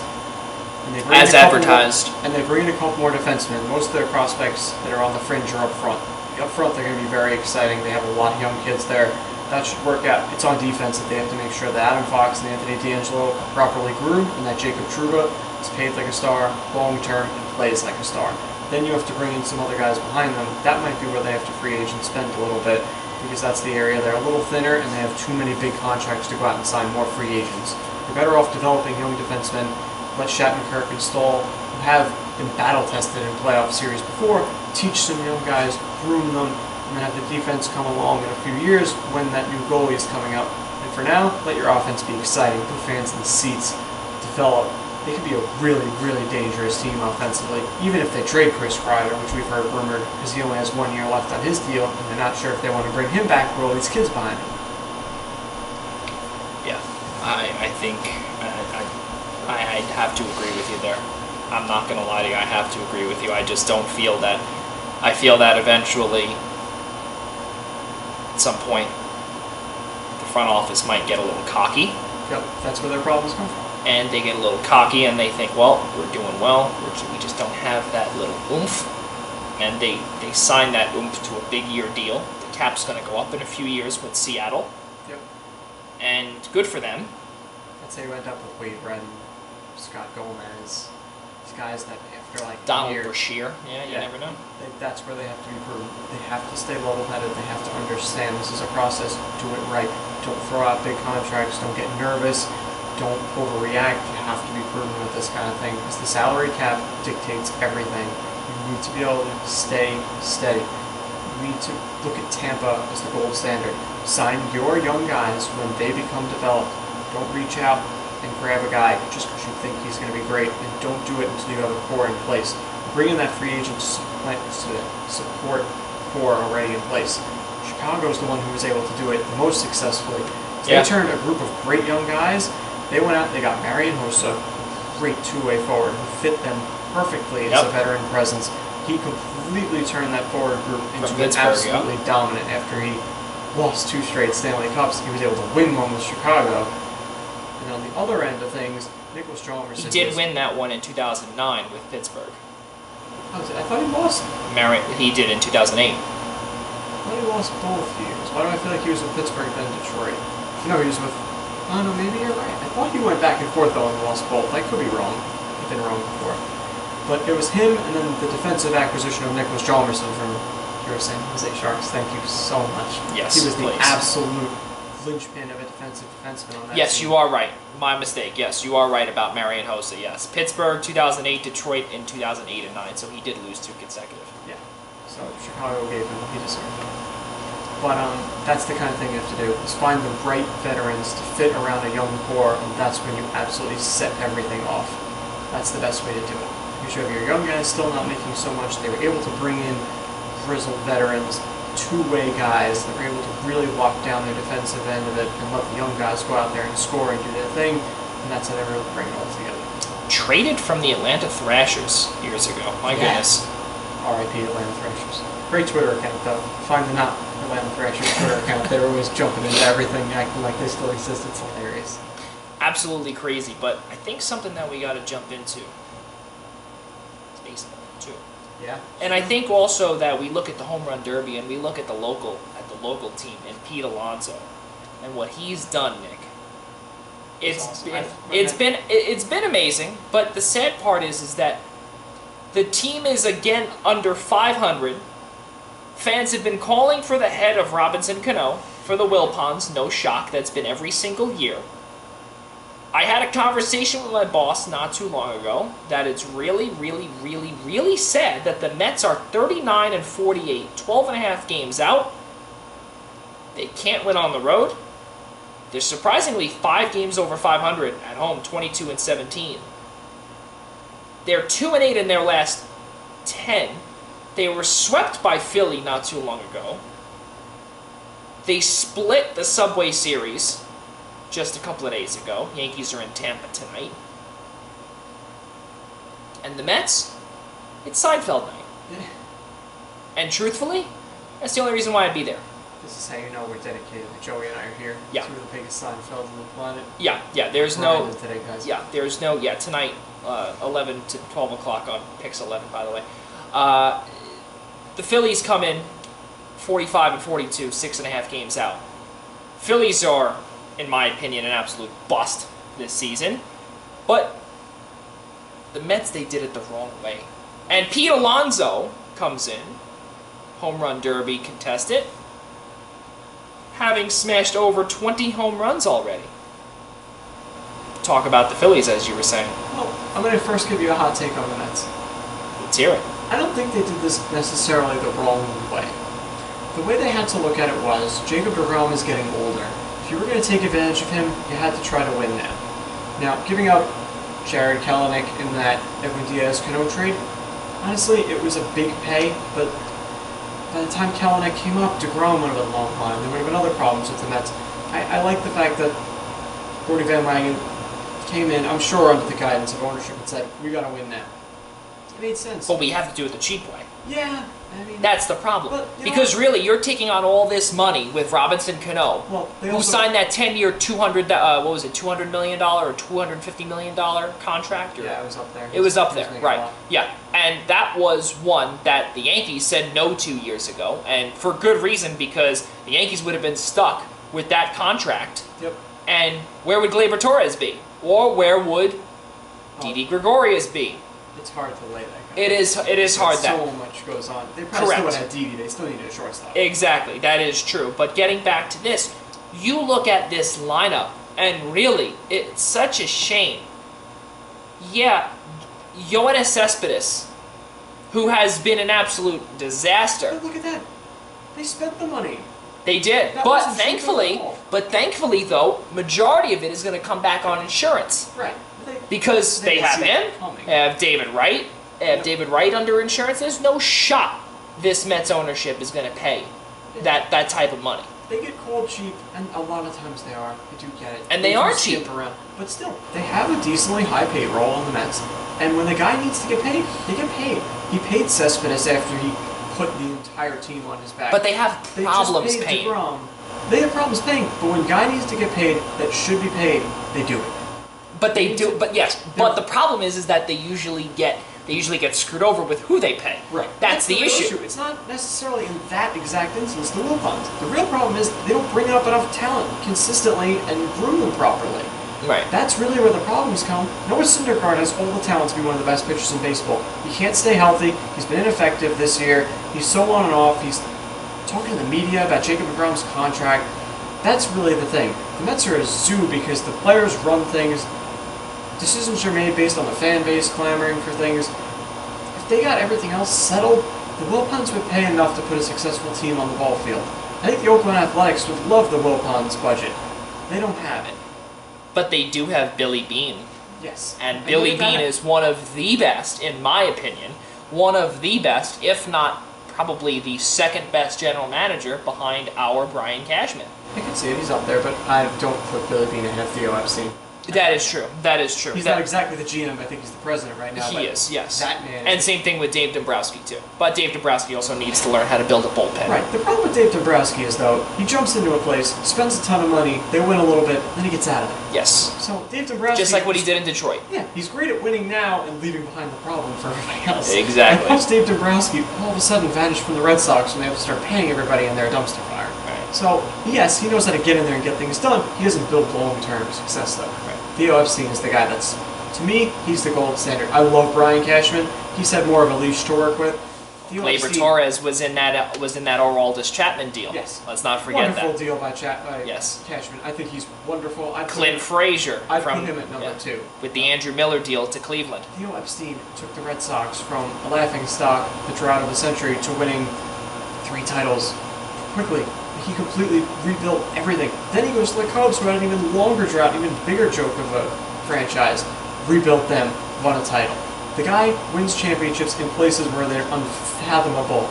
and they bring As in a couple advertised. more, and they bring in a couple more defensemen, most of their prospects that are on the fringe are up front. Up front, they're going to be very exciting. They have a lot of young kids there. that should work out. It's on defense that they have to make sure that Adam Fox and Anthony D'Angelo are properly groomed and that Jacob Trouba is paid like a star, long-term, and plays like a star. Then you have to bring in some other guys behind them. That might be where they have to free agent spend a little bit, because that's the area they're a little thinner and they have too many big contracts to go out and sign more free agents. You're better off developing young defensemen. Let Shattenkirk and Stahl, who have been battle-tested in playoff series before, teach some young guys, groom them, and then have the defense come along in a few years when that new goalie is coming up. And for now, let your offense be exciting, put fans in the seats, develop. They could be a really, really dangerous team offensively, even if they trade Chris Kreider, which we've heard rumored, because he only has 1 year left on his deal, and they're not sure if they want to bring him back with all these kids behind him. Yeah, I think I'd have to agree with you there. I'm not going to lie to you, I have to agree with you. I just don't feel that. I feel that eventually, at some point, the front office might get a little cocky. Yep, that's where their problems come from. And they get a little cocky and they think, well, we're doing well, we just don't have that little oomph. And they sign that oomph to a big year deal. The cap's going to go up in a few years with Seattle. Yep. And good for them. That's how you end up with Wade Redden, Scott Gomez, these guys that after like Donald years, Brashear. Yeah, you never know. That's where they have to be proven. They have to stay level-headed. They have to understand this is a process. Do it right. Don't throw out big contracts. Don't get nervous. Don't overreact. You have to be prudent with this kind of thing because the salary cap dictates everything. You need to be able to stay steady. You need to look at Tampa as the gold standard. Sign your young guys when they become developed. Don't reach out and grab a guy just because you think he's going to be great, and don't do it until you have a core in place. Bring in that free agent support core already in place. Chicago's the one who was able to do it the most successfully. They turned a group of great young guys. They went out, they got Marian Hossa, great two-way forward, who fit them perfectly as a veteran presence. He completely turned that forward group into absolutely dominant after he lost 2 straight Stanley Cups. He was able to win one with Chicago. And on the other end of things, Nicholas Chalmers... He did win that one in 2009 with Pittsburgh. I thought he lost. He did in 2008. I thought he lost both years. Why do I feel like he was with Pittsburgh then Detroit? No, he was with... Oh, no, maybe you're right. I thought he went back and forth, though, and lost both. I could be wrong. I've been wrong before. But it was him and then the defensive acquisition of Nicholas Chalmers from your San Jose Sharks. Thank you so much. Yes, he was the absolute linchpin of a defensive defenseman on that Yes, team. you are right. My mistake. Yes, you are right about Marian Hossa, yes. Pittsburgh, 2008, Detroit in 2008 and 9, so he did lose 2 consecutive. Yeah. So Chicago gave him what he deserved. But that's the kind of thing you have to do, is find the right veterans to fit around a young core, and that's when you absolutely set everything off. That's the best way to do it. Because you have your young guys still not making so much. They were able to bring in grizzled veterans, two-way guys that were able to really lock down their defensive end of it and let the young guys go out there and score and do their thing, and that's how they really bring it all together. Traded from the Atlanta Thrashers years ago. My goodness. R.I.P. Atlanta Thrashers. Great Twitter account, though. Find the not Atlanta Thrashers Twitter account. They're always jumping into everything, acting like they still exist. It's hilarious. Absolutely crazy, but I think something that we got to jump into is baseball, too. Yeah. And I think also that we look at the home run derby and we look at the local team and Pete Alonso and what he's done, Nick. It's been amazing, but the sad part is that the team is again under 500. Fans have been calling for the head of Robinson Cano for the Wilpons. No shock, that's been every single year. I had a conversation with my boss not too long ago that it's really, really, really, really sad that the Mets are 39-48, 12 and a half games out. They can't win on the road. They're surprisingly 5 games over 500 at home, 22-17. They're 2-8 in their last 10. They were swept by Philly not too long ago. They split the Subway Series just a couple of days ago. Yankees are in Tampa tonight. And the Mets, it's Seinfeld night. Yeah. And truthfully, that's the only reason why I'd be there. This is how you know we're dedicated. Joey and I are here. Yeah. Two of the biggest Seinfelds on the planet. Yeah, there's no... Today, guys. Yeah, there's no... Yeah, tonight, 11 to 12 o'clock on Pix 11, by the way. The Phillies come in 45-42, 6.5 games out. Phillies are, in my opinion, an absolute bust this season. But the Mets, they did it the wrong way. And Pete Alonso comes in, home run derby contestant, having smashed over 20 home runs already. Talk about the Phillies, as you were saying. Well, I'm going to first give you a hot take on the Mets. Let's hear it. I don't think they did this necessarily the wrong way. The way they had to look at it was, Jacob deGrom is getting older. If you were going to take advantage of him, you had to try to win now. Now, giving up Jared Kelenic in that Edwin Diaz-Cano trade, honestly, it was a big pay, but by the time Kelenic came up, deGrom would have been long gone. There would have been other problems with the Mets. I like the fact that Gordy Van Wagen came in, I'm sure under the guidance of ownership, and said, we got to win now. It made sense. But we have to do it the cheap way. Yeah, I mean... That's the problem. But, because really, you're taking on all this money with Robinson Cano, well, who signed that 10-year, $200 million or $250 million contract? Or, yeah, it was up there. It was up there, right. Yeah, and that was one that the Yankees said no 2 years ago, and for good reason, because the Yankees would have been stuck with that contract. Yep. And where would Gleyber Torres be? Or where would Didi Gregorius be? It's hard to lay that guy. It is hard that. So much goes on. They probably still would have Didi. They still needed a shortstop. Exactly, that is true. But getting back to this, you look at this lineup, and really, it's such a shame. Yeah, Yoenis Cespedes, who has been an absolute disaster. But look at that. They spent the money. They did, That but wasn't cheap thankfully, though, majority of it is going to come back on insurance. Right. Because they have see him, it coming. they have David Wright, they have David Wright under insurance. There's no shot this Mets ownership is going to pay that type of money. They get called cheap, and a lot of times they are. I do get it. And they are do skip cheap. around. But still, they have a decently high payroll on the Mets. And when the guy needs to get paid, they get paid. He paid Cespedes after he put the entire team on his back. But they have problems just paid paying. DeGrom. They have problems paying, but when a guy needs to get paid that should be paid, they do it. But they do. But yes. But the problem is that they usually get screwed over with who they pay. Right. That's the issue. It's not necessarily in that exact instance the Wilpons. The real problem is they don't bring up enough talent consistently and groom them properly. Right. That's really where the problems come. Noah Syndergaard has all the talent to be one of the best pitchers in baseball. He can't stay healthy. He's been ineffective this year. He's so on and off. He's talking to the media about Jacob deGrom's contract. That's really the thing. The Mets are a zoo because the players run things. Decisions are made based on the fan base clamoring for things. If they got everything else settled, the Wilpons would pay enough to put a successful team on the ball field. I think the Oakland Athletics would love the Wilpons budget. They don't have it. But they do have Billy Beane. Yes. And Billy Beane is one of the best, in my opinion, one of the best, if not probably the second best general manager behind our Brian Cashman. I can see it. He's up there, but I don't put Billy Beane ahead of Theo Epstein. That is true. That is true. He's not exactly the GM. I think he's the president right now. He is, yes. That man. And same thing with Dave Dombrowski, too. But Dave Dombrowski also needs to learn how to build a bullpen. Right. The problem with Dave Dombrowski is, though, he jumps into a place, spends a ton of money, they win a little bit, then he gets out of it. Yes. So Dave Dombrowski... Just like what he did in Detroit. Yeah, he's great at winning now and leaving behind the problem for everybody else. Exactly. And once Dave Dombrowski all of a sudden vanished from the Red Sox when they have to start paying everybody in their dumpster fire. Right. So, yes, he knows how to get in there and get things done. He doesn't build long-term success, though. Right. Theo Epstein is the guy that's, to me, he's the gold standard. I love Brian Cashman. He's had more of a leash to work with. Gleyber Torres was in that Aroldis Chapman deal. Yes. Let's not forget Wonderful that. deal by Yes. Cashman. I think he's wonderful. Clint Frazier. I'd put him at number 2. With the Andrew Miller deal to Cleveland. Theo Epstein took the Red Sox from a laughing stock, the drought of the century, to winning 3 titles quickly. He completely rebuilt everything. Then he goes to the Cubs, who had an even longer drought, even bigger joke of a franchise. Rebuilt them, won a title. The guy wins championships in places where they're unfathomable.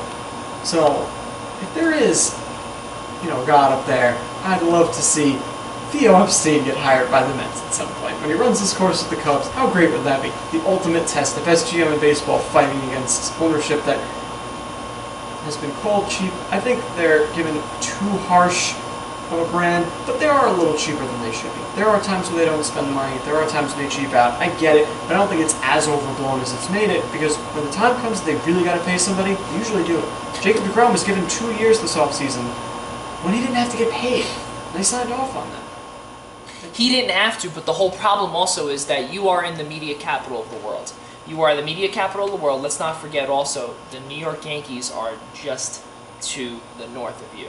So, if there is, God up there, I'd love to see Theo Epstein get hired by the Mets at some point. When he runs his course with the Cubs, how great would that be? The ultimate test, the best GM in baseball fighting against ownership that has been called cheap. I think they're given too harsh of a brand, but they are a little cheaper than they should be. There are times when they don't spend the money, there are times when they cheap out. I get it, but I don't think it's as overblown as it's made it, because when the time comes they really got to pay somebody, they usually do it. Jacob deGrom was given 2 years this offseason when he didn't have to get paid. They signed off on that. He didn't have to, but the whole problem also is that you are in the media capital of the world. You are the media capital of the world. Let's not forget also, the New York Yankees are just to the north of you.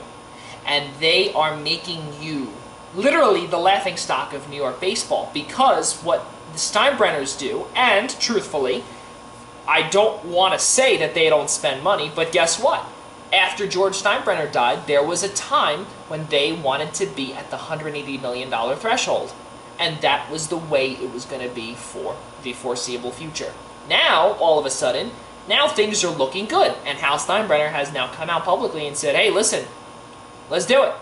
And they are making you literally the laughingstock of New York baseball, because what the Steinbrenners do, and truthfully, I don't want to say that they don't spend money, but guess what? After George Steinbrenner died, there was a time when they wanted to be at the $180 million threshold. And that was the way it was going to be for the foreseeable future. Now, all of a sudden, now things are looking good. And Hal Steinbrenner has now come out publicly and said, hey, listen, let's do it.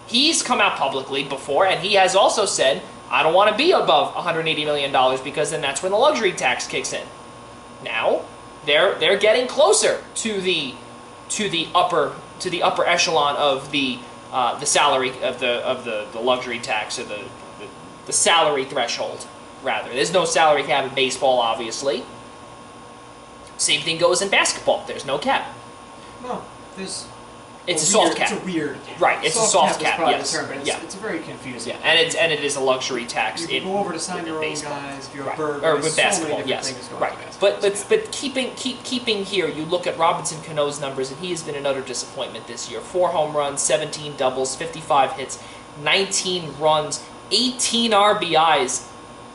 He's come out publicly before, and he has also said, I don't want to be above $180 million because then that's when the luxury tax kicks in. Now, they're getting closer to the upper echelon of the salary of the luxury tax, or the salary threshold, rather. There's no salary cap in baseball, obviously. Same thing goes in basketball. There's no cap. No, there's. It's a soft cap. It's a weird cap. Right, it's a soft cap, yes. The term, but Yeah. it's very confusing. Yeah, and it is a luxury tax. You can go over to sign your own baseball. guys, if you're Right. a bird, Or there's with so many basketball, different yes. things going Right. on in basketball. But keeping here, you look at Robinson Cano's numbers, and he has been an utter disappointment this year. 4 home runs, 17 doubles, 55 hits, 19 runs, 18 RBIs,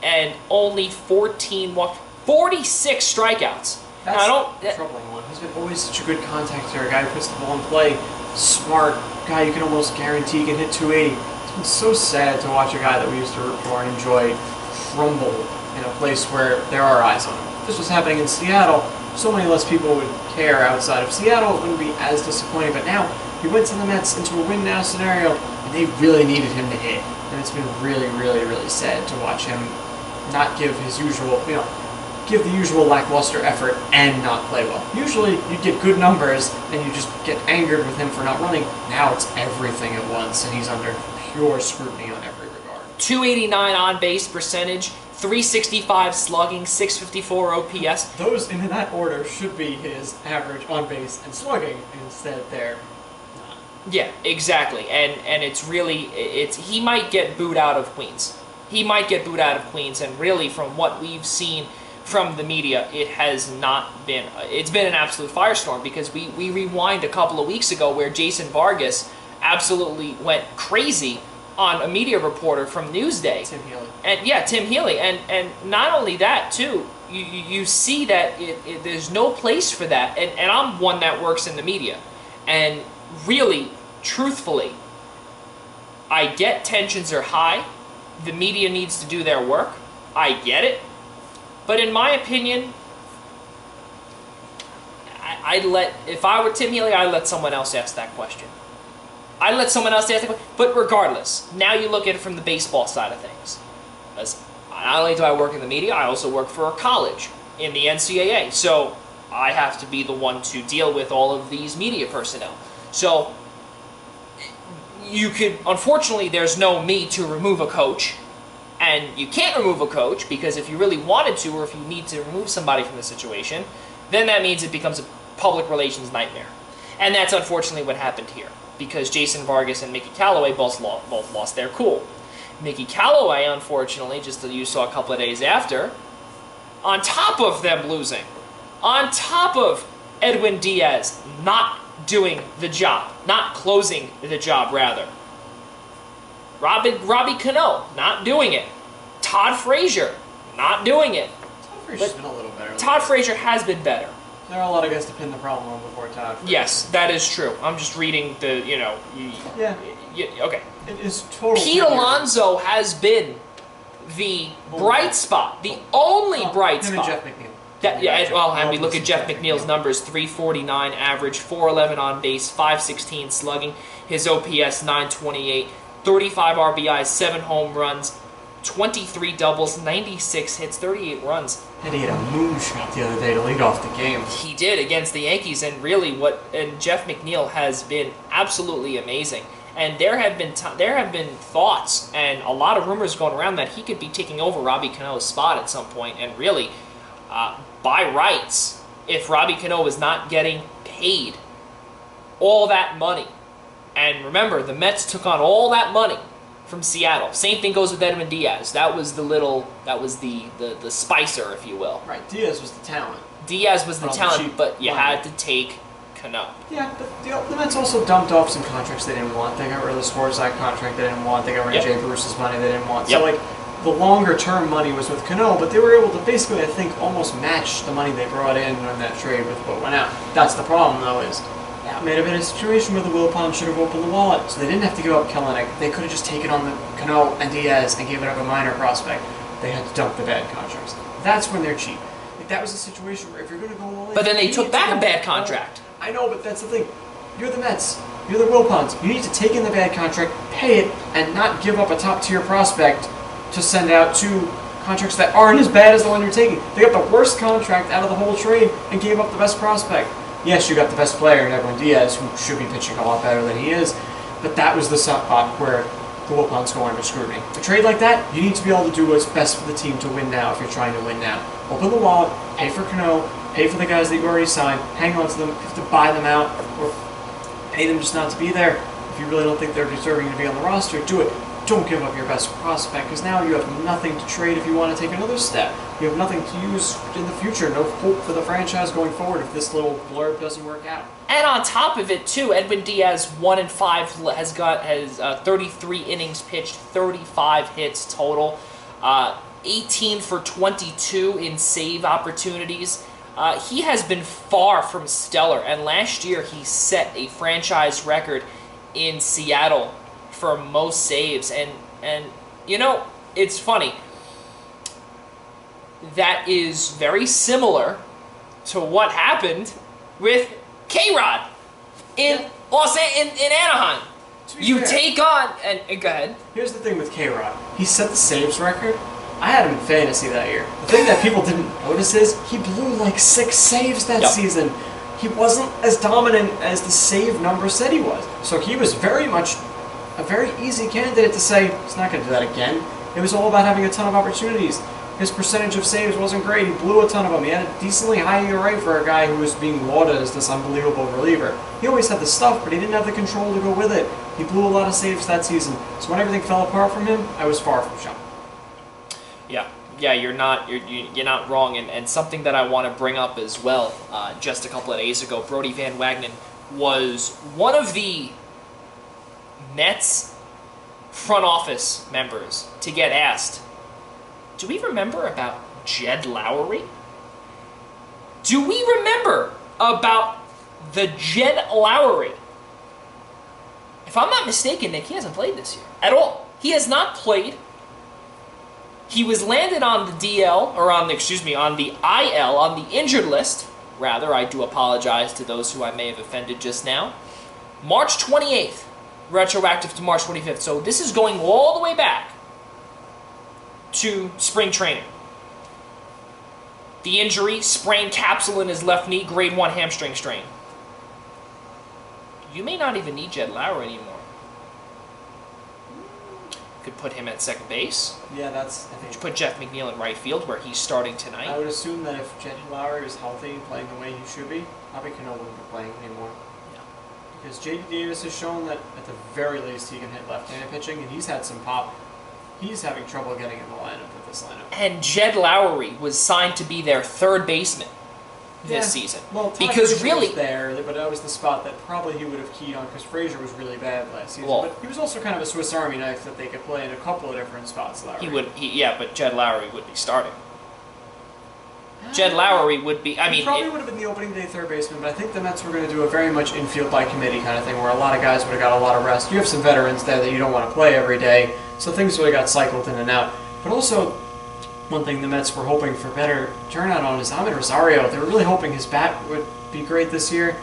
and only 14 walks, 46 strikeouts. That's Now, I don't. the troubling one. He's been always such a good contact hitter, a guy who puts the ball in play, smart guy you can almost guarantee can hit 280. It's been so sad to watch a guy that we used to root for and enjoy crumble in a place where there are eyes on him. If this was happening in Seattle, so many less people would care outside of Seattle. It wouldn't be as disappointing. But now, he went to the Mets into a win-now scenario, and they really needed him to hit. And it's been really, really, really sad to watch him not give his usual, give the usual lackluster effort and not play well. Usually, you'd get good numbers, and you just get angered with him for not running. Now it's everything at once, and he's under pure scrutiny on every regard. 289 on base percentage, 365 slugging, 654 OPS. Those, in that order, should be his average on base and slugging. Instead, they're not. Yeah, exactly. And it's really, he might get booed out of Queens. He might get booed out of Queens, and really, from what we've seen from the media, it has not been, it's been an absolute firestorm, because we rewind a couple of weeks ago where Jason Vargas absolutely went crazy on a media reporter from Newsday. Tim Healy. And yeah, Tim Healy. And not only that, too, you see that there's no place for that. And I'm one that works in the media. And really, truthfully, I get tensions are high. The media needs to do their work. I get it. But in my opinion, if I were Tim Healy, I'd let someone else ask that question. I'd let someone else ask that question. But regardless, now you look at it from the baseball side of things. As not only do I work in the media, I also work for a college in the NCAA. So I have to be the one to deal with all of these media personnel. So you could, unfortunately, there's no me to remove a coach. And you can't remove a coach, because if you really wanted to, or if you need to remove somebody from the situation, then that means it becomes a public relations nightmare. And that's unfortunately what happened here, because Jason Vargas and Mickey Callaway both lost their cool. Mickey Callaway, unfortunately, just as you saw a couple of days after, on top of them losing, on top of Edwin Diaz not doing the job, not closing the job, rather, Robbie Cano, not doing it. Todd Frazier, not doing it. Todd Frazier's been a little better. Todd Frazier has been better. There are a lot of guys to pin the problem on before Todd Frazier. Yes, that is true. I'm just reading the, Yeah. Okay. It is totally. Pete Alonso has been the bright spot, the only bright him spot. and Jeff McNeil. And we look at Jeff McNeil's numbers: 349 average, 411 on base, 516 slugging. His OPS 928, 35 RBIs, 7 home runs, 23 doubles, 96 hits, 38 runs. And he had a moonshot the other day to lead off the game. He did against the Yankees, and really, Jeff McNeil has been absolutely amazing. And there have been thoughts and a lot of rumors going around that he could be taking over Robbie Cano's spot at some point. And really, by rights, if Robbie Cano is not getting paid all that money, and remember, the Mets took on all that money from Seattle. Same thing goes with Edwin Diaz. That was the spicer, if you will. Right, Diaz was the talent. Diaz was the But on the talent, cheap but you money. had to take Cano. Yeah, but the Mets also dumped off some contracts they didn't want. They got rid of the Swarzak contract they didn't want. They got rid of Yep. Jay Bruce's money they didn't want. Yep. So, like, the longer-term money was with Cano, but they were able to basically, I think, almost match the money they brought in that trade with what went out. That's the problem, though, is that may have been a situation where the Wilpon should have opened the wallet, so they didn't have to give up Kellenic. They could have just taken on the Cano and Diaz and given up a minor prospect. They had to dump the bad contracts. That's when they're cheap. Like, that was a situation where if you're going to go all in... But then they you took need back to a go bad all- contract. I know, but that's the thing. You're the Mets. You're the Wilpons. You need to take in the bad contract, pay it, and not give up a top-tier prospect to send out two contracts that aren't as bad as the one you're taking. They got the worst contract out of the whole trade and gave up the best prospect. Yes, you got the best player in Edwin Diaz, who should be pitching a lot better than he is, but that was the spot where the Wilpons go under scrutiny. A trade like that, you need to be able to do what's best for the team to win now if you're trying to win now. Open the wallet, pay for Cano, pay for the guys that you already signed, hang on to them, if you have to buy them out, or pay them just not to be there. If you really don't think they're deserving to be on the roster, do it. Don't give up your best prospect, because now you have nothing to trade if you want to take another step. You have nothing to use in the future, no hope for the franchise going forward if this little blurb doesn't work out. And on top of it, too, Edwin Diaz, 1-5, has 33 innings pitched, 35 hits total, 18 for 22 in save opportunities. He has been far from stellar, and last year he set a franchise record in Seattle for most saves. And you know, it's funny. That is very similar to what happened with K-Rod in Anaheim. To be You fair, take on and go ahead. Here's the thing with K-Rod. He set the saves record. I had him in fantasy that year. The thing that people didn't notice is he blew like 6 saves that Yep. season. He wasn't as dominant as the save number said he was. So he was very much a very easy candidate to say, he's not going to do that again. It was all about having a ton of opportunities. His percentage of saves wasn't great. He blew a ton of them. He had a decently high ERA for a guy who was being lauded as this unbelievable reliever. He always had the stuff, but he didn't have the control to go with it. He blew a lot of saves that season. So when everything fell apart from him, I was far from shocked. Yeah, you're not wrong, and something that I want to bring up as well. Just a couple of days ago, Brodie Van Wagenen was one of the Mets front office members to get asked, do we remember about Jed Lowry? Do we remember about the Jed Lowry? If I'm not mistaken, Nick, he hasn't played this year at all. He has not played. He was landed on the DL, or on the IL, on the injured list. Rather, I do apologize to those who I may have offended just now. March 28th, retroactive to March 25th. So this is going all the way back to spring training. The injury, sprained capsule in his left knee, grade 1 hamstring strain. You may not even need Jed Lowry anymore. Could put him at second base. Yeah, that's, I think. Put Jeff McNeil in right field, where he's starting tonight. I would assume that if Jed Lowry was healthy and playing the way he should be, probably Cano wouldn't be playing anymore. Yeah. Because J.D. Davis has shown that at the very least he can hit left-handed pitching, and he's had some pop. He's having trouble getting in the lineup with this lineup. And Jed Lowry was signed to be their third baseman this season. Well, Todd because Frazier really, was there, but that was the spot that probably he would have keyed on because Frazier was really bad last season. Well, but he was also kind of a Swiss Army knife that they could play in a couple of different spots. Lowry. but Jed Lowry would be starting. Jed Lowry would be. I He mean, probably would have been the opening day third baseman, but I think the Mets were going to do a very much infield by committee kind of thing, where a lot of guys would have got a lot of rest. You have some veterans there that you don't want to play every day, so things really got cycled in and out. But also, one thing the Mets were hoping for better turnout on is Amed Rosario. They were really hoping his bat would be great this year,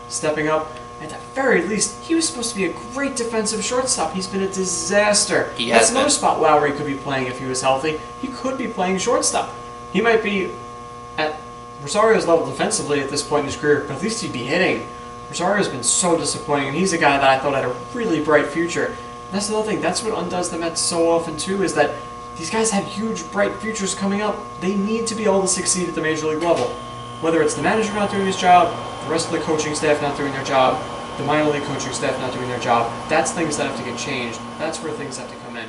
stepping up. At the very least, he was supposed to be a great defensive shortstop. He's been a disaster. He That's has another been. spot Lowry could be playing if he was healthy. He could be playing shortstop. He might be at Rosario's level defensively at this point in his career, but at least he'd be hitting. Rosario's been so disappointing, and he's a guy that I thought had a really bright future. And that's another thing. That's what undoes the Mets so often, too, is that these guys have huge, bright futures coming up. They need to be able to succeed at the major league level. Whether it's the manager not doing his job, the rest of the coaching staff not doing their job, the minor league coaching staff not doing their job. That's things that have to get changed. That's where things have to come in.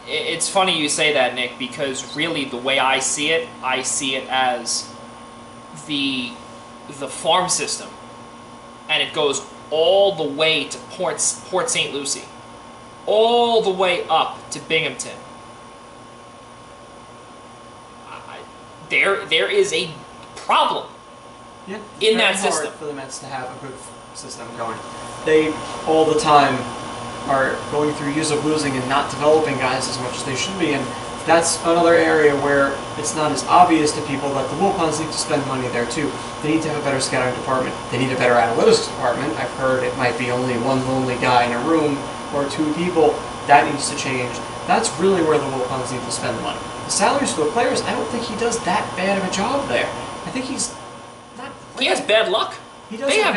It's funny you say that, Nick, because really the way I see it as the farm system, and it goes all the way to Port St. Lucie, all the way up to Binghamton. There is a problem in that system. Hard for the Mets to have a good system going. They all the time are going through years of losing and not developing guys as much as they should be, and that's another area where it's not as obvious to people that the Wilpons need to spend money there too. They need to have a better scouting department. They need a better analytics department. I've heard it might be only one lonely guy in a room or two people. That needs to change. That's really where the Wilpons need to spend the money. The salaries for the players, I don't think he does that bad of a job there. I think he's not. He has bad luck. He does They have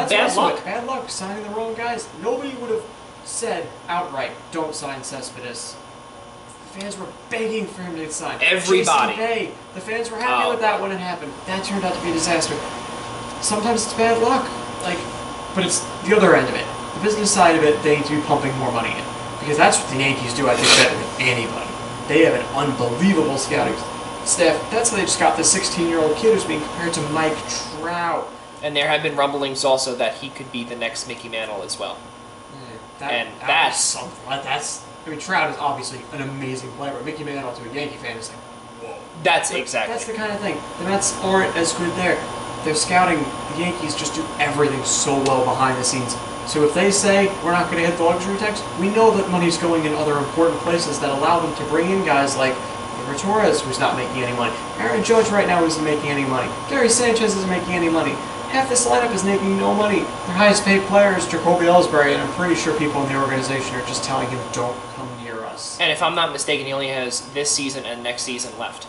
bad luck. Bad luck signing the wrong guys. Nobody would have said outright, "Don't sign Cespedes." The fans were begging for him to sign. Everybody. Jason Bay, the fans were happy with that when it happened. That turned out to be a disaster. Sometimes it's bad luck, but it's the other end of it. The business side of it, they need to be pumping more money in, because that's what the Yankees do. I think better than anybody. They have an unbelievable scouting staff. That's why they just got this 16-year-old kid who's being compared to Mike Trout. And there have been rumblings also that he could be the next Mickey Mantle as well. That's something. Trout is obviously an amazing player, but Mickey Mantle to a Yankee fan is like, whoa. That's But exactly. That's the kind of thing. The Mets aren't as good there. They're scouting. The Yankees just do everything so well behind the scenes. So if they say we're not going to hit the luxury tax, we know that money's going in other important places that allow them to bring in guys like Torres, who's not making any money. Aaron Judge right now isn't making any money. Gary Sanchez isn't making any money. Half this lineup is making no money. Their highest paid player is Jacoby Ellsbury, and I'm pretty sure people in the organization are just telling him, don't come near us. And if I'm not mistaken, he only has this season and next season left.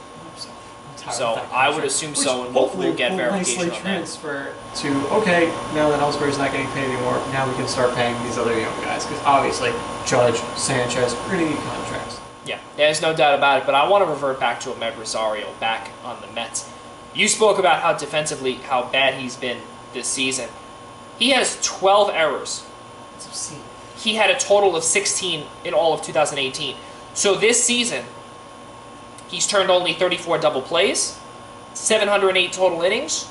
So I would assume so, and we'll get verification on that. Transfer to, okay, now that Ellsbury's not getting paid anymore, now we can start paying these other young guys, because obviously Judge, Sanchez, we're going to need contracts. Yeah, there's no doubt about it, but I want to revert back to Amed Rosario back on the Mets. You spoke about how defensively, how bad he's been this season. He has 12 errors. That's obscene. He had a total of 16 in all of 2018. So this season, he's turned only 34 double plays, 708 total innings.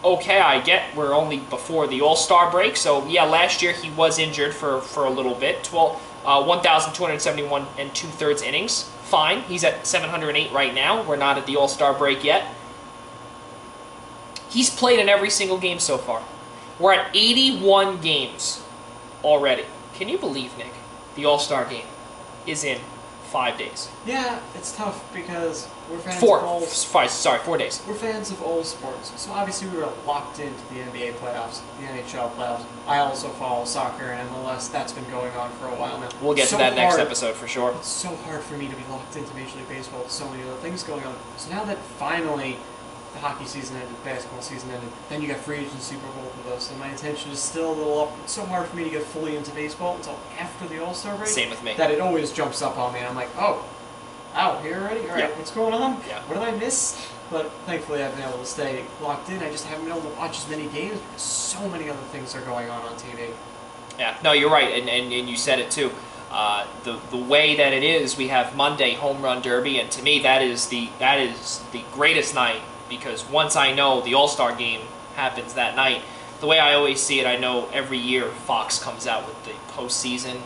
Okay, I get we're only before the All-Star break, so yeah, last year he was injured for a little bit. 1,271 and 2/3 innings. Fine, he's at 708 right now. We're not at the All-Star break yet. He's played in every single game so far. We're at 81 games already. Can you believe, Nick? The All-Star game is in 5 days. Yeah, it's tough because we're fans Four. of all... 4 days. We're fans of all sports, so obviously we were locked into the NBA playoffs, the NHL playoffs. I also follow soccer and MLS. That's been going on for a while now. We'll get to that next episode for sure. It's so hard for me to be locked into Major League Baseball with so many other things going on. So now that finally the hockey season ended, basketball season ended, then you got free agency for both of those, and my attention is still a little up. It's so hard for me to get fully into baseball until after the All-Star break. Same with me. That it always jumps up on me, and I'm like, oh, here already? All right, Yeah. what's going on? Yeah. What did I miss? But thankfully I've been able to stay locked in. I just haven't been able to watch as many games because so many other things are going on TV. Yeah, no, you're right, and you said it too. The way that it is, we have Monday Home Run Derby, and to me that is the greatest night, because once I know the All-Star game happens that night, the way I always see it, I know every year Fox comes out with the postseason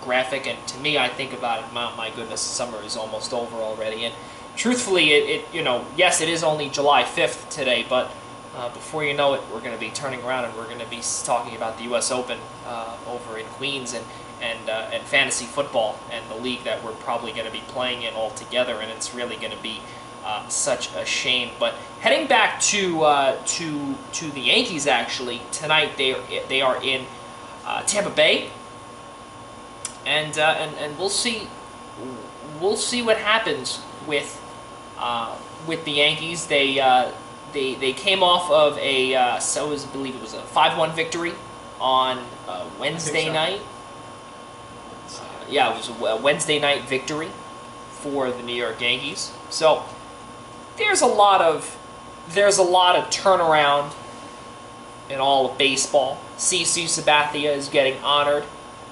graphic, and to me, I think about it, my goodness, summer is almost over already. And truthfully, yes, it is only July 5th today, but before you know it, we're going to be turning around and we're going to be talking about the U.S. Open over in Queens and fantasy football and the league that we're probably going to be playing in all together, and it's really going to be such a shame. But heading back to the Yankees, actually tonight they are in Tampa Bay, and we'll see what happens with the Yankees. They came off of I believe it was a 5-1 victory on Wednesday night. Yeah, it was a Wednesday night victory for the New York Yankees. So there's a lot of turnaround in all of baseball. CC Sabathia is getting honored.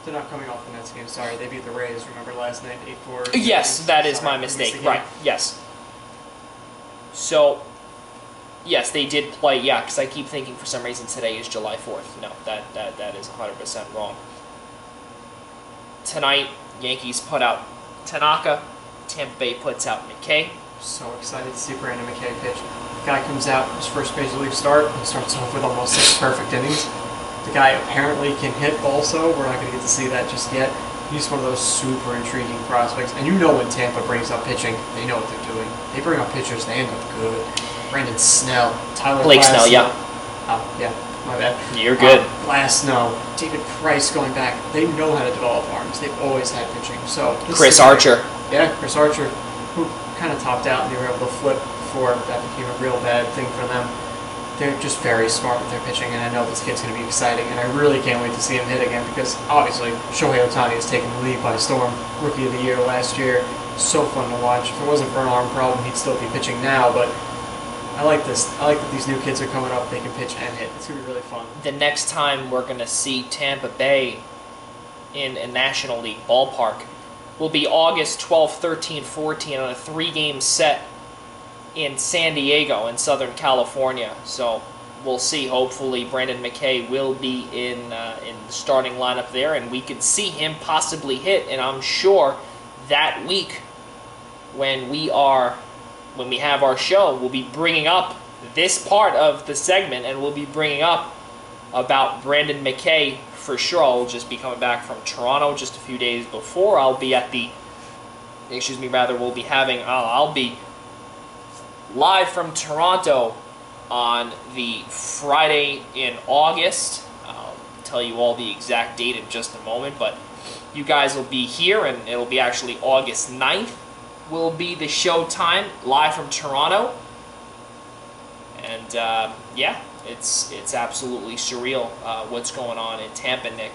They're not coming off the Mets game. Sorry, they beat the Rays. Remember last night, 8-4. Yes, that is Sorry, my I missed mistake. the game. Right, yes. So, yes, they did play, yeah, because I keep thinking for some reason today is July 4th. No, that is 100% wrong. Tonight, Yankees put out Tanaka. Tampa Bay puts out McKay. So excited to see Brandon McKay pitch. The guy comes out, his first major league start, and starts off with almost 6 perfect innings. The guy apparently can hit also. We're not going to get to see that just yet. He's one of those super intriguing prospects. And you know when Tampa brings up pitching, they know what they're doing. They bring up pitchers, they end up good. Brandon Snell, Tyler Blake Glasnow. Snell, yeah. Oh, yeah, my bad. You're good. Glasnow, David Price going back. They know how to develop arms. They've always had pitching. So Chris Archer. Yeah, Chris Archer, who kind of topped out and they were able to flip before that became a real bad thing for them. They're just very smart with their pitching, and I know this kid's going to be exciting, and I really can't wait to see him hit again because obviously Shohei Ohtani has taken the league by storm. Rookie of the Year last year. So fun to watch. If it wasn't for an arm problem, he'd still be pitching now, but I like this. I like that these new kids are coming up. They can pitch and hit. It's going to be really fun. The next time we're going to see Tampa Bay in a National League ballpark will be August 12, 13, 14 on a 3-game set in San Diego in Southern California. So we'll see. Hopefully Brandon McKay will be in the starting lineup there, and we could see him possibly hit. And I'm sure that week when we have our show, we'll be bringing up this part of the segment, and we'll be bringing up about Brandon McKay for sure. I'll just be coming back from Toronto just a few days before. I'll be I'll be live from Toronto on the Friday in August. I'll tell you all the exact date in just a moment, but you guys will be here, and it'll be actually August 9th will be the show time, live from Toronto. And yeah, it's absolutely surreal what's going on in Tampa, Nick,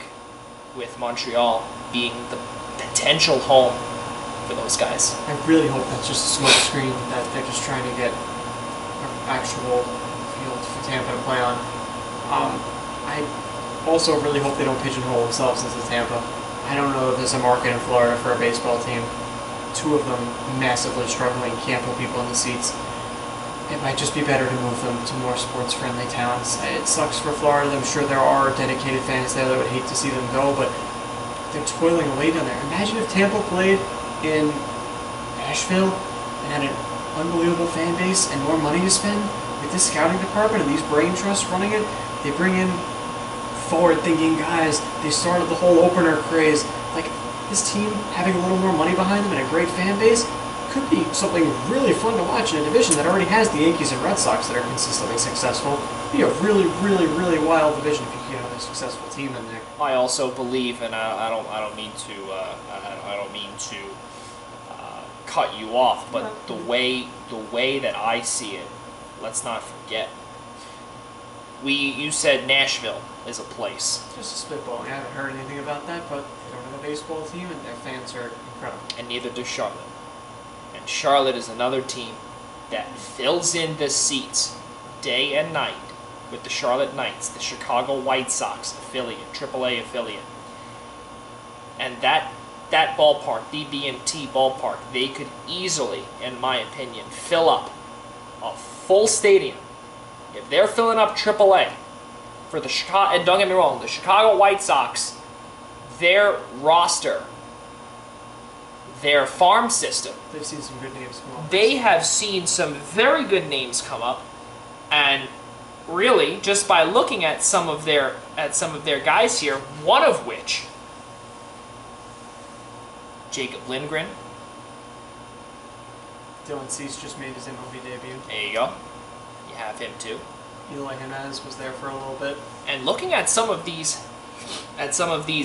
with Montreal being the potential home for those guys. I really hope that's just a smoke screen, that they're just trying to get an actual field for Tampa to play on. I also really hope they don't pigeonhole themselves into Tampa. I don't know if there's a market in Florida for a baseball team. 2 of them massively struggling, can't put people in the seats. It might just be better to move them to more sports-friendly towns. It sucks for Florida. I'm sure there are dedicated fans there that would hate to see them go, but they're toiling away down there. Imagine if Tampa played in Nashville and had an unbelievable fan base and more money to spend with this scouting department and these brain trusts running it. They bring in forward-thinking guys. They started the whole opener craze. Like, this team having a little more money behind them and a great fan base could be something really fun to watch in a division that already has the Yankees and Red Sox that are consistently successful. It'd be a really, really, really wild division if you get another successful team in there. I also believe, and I don't mean to cut you off, but the way that I see it, let's not forget. You said Nashville is a place, Just a spitball. I haven't heard anything about that, but they don't have a baseball team and their fans are incredible. and neither does Charlotte. And Charlotte is another team that fills in the seats day and night with the Charlotte Knights, the Chicago White Sox affiliate, AAA affiliate. And that ballpark, BB&T ballpark, they could easily, in my opinion, fill up a full stadium. If they're filling up AAA for the Chicago, and don't get me wrong, the Chicago White Sox, their roster, their farm system, They've seen some good names come up. they have seen some very good names come up, and really, just by looking at some of their guys here, one of which, Jacob Lindgren. Dylan Cease just made his MLB debut. There you go. You have him too. Eli Jimenez was there for a little bit. And looking at some of these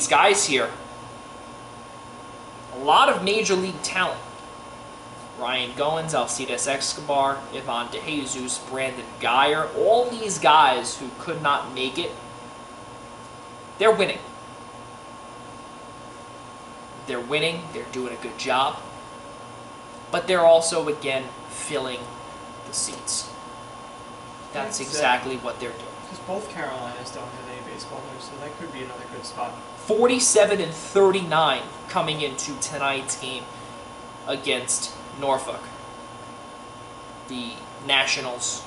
guys here, a lot of major league talent. Ryan Goins, Alcides Escobar, Ivan DeJesus, Brandon Geyer, all these guys who could not make it, they're winning. They're winning, they're doing a good job, but they're also, again, filling the seats. That's exactly what they're doing. Because both Carolinas don't have any baseball there, so that could be another good spot. 47-39 coming into tonight's game against Norfolk. The Nationals.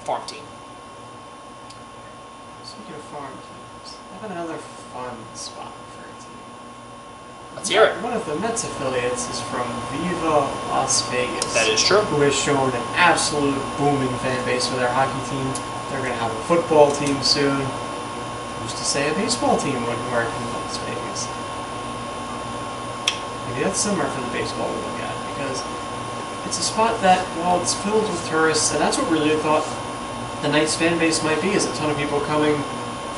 Farm team. Speaking of farm teams, I have another fun spot for a team. Let's hear it. One of the Mets affiliates is from Viva Las Vegas. That is true. Who has shown an absolute booming fan base for their hockey team. They're going to have a football team soon. Who's to say a baseball team wouldn't work in Las Vegas? Maybe that's summer for the baseball we look at, because it's a spot that, well, it's filled with tourists, and that's what we really thought the Knights fan base might be, is a ton of people coming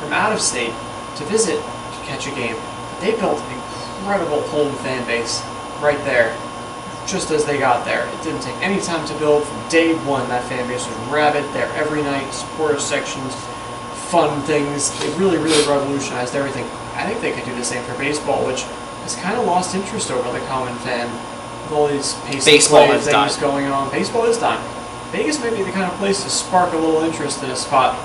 from out of state to visit, to catch a game. They built an incredible home fan base right there, just as they got there. It didn't take any time to build. From day one, that fan base was rabid there every night, supporter sections, fun things. They really, really revolutionized everything. I think they could do the same for baseball, which has kind of lost interest over the common fan with all these pace of play things going on. Baseball is dying. Vegas might be the kind of place to spark a little interest in a spot,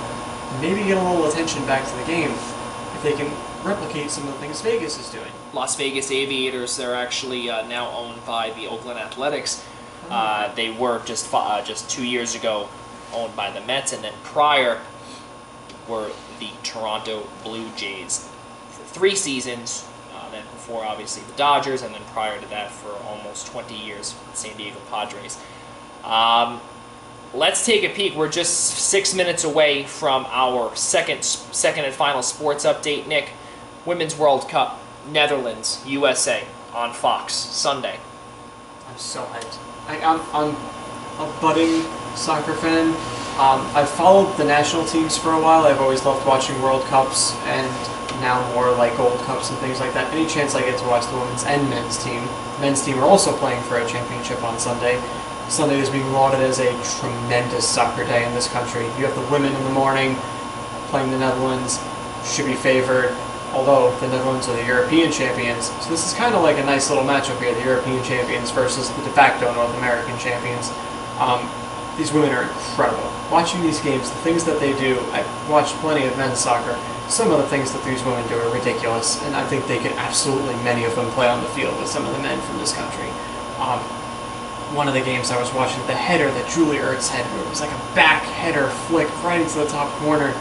maybe get a little attention back to the game if they can replicate some of the things Vegas is doing. Las Vegas Aviators, they're actually now owned by the Oakland Athletics. They were just 2 years ago owned by the Mets, and then prior were the Toronto Blue Jays for 3 seasons. Then before, obviously, the Dodgers, and then prior to that for almost 20 years, San Diego Padres. Let's take a peek. We're just 6 minutes away from our second and final sports update. Nick, Women's World Cup, Netherlands, USA, on Fox, Sunday. I'm so hyped. I'm a budding soccer fan. I've followed the national teams for a while. I've always loved watching World Cups, and now more like Gold Cups and things like that. Any chance I get to watch the women's and men's team. Men's team are also playing for a championship on Sunday. Sunday is being lauded as a tremendous soccer day in this country. You have the women in the morning playing the Netherlands, should be favored, although the Netherlands are the European champions. So this is kind of like a nice little matchup here, the European champions versus the de facto North American champions. These women are incredible. Watching these games, the things that they do, I've watched plenty of men's soccer. Some of the things that these women do are ridiculous, and I think they could absolutely, many of them, play on the field with some of the men from this country. One of the games I was watching, the header that Julie Ertz had, it was like a back header flick right into the top corner.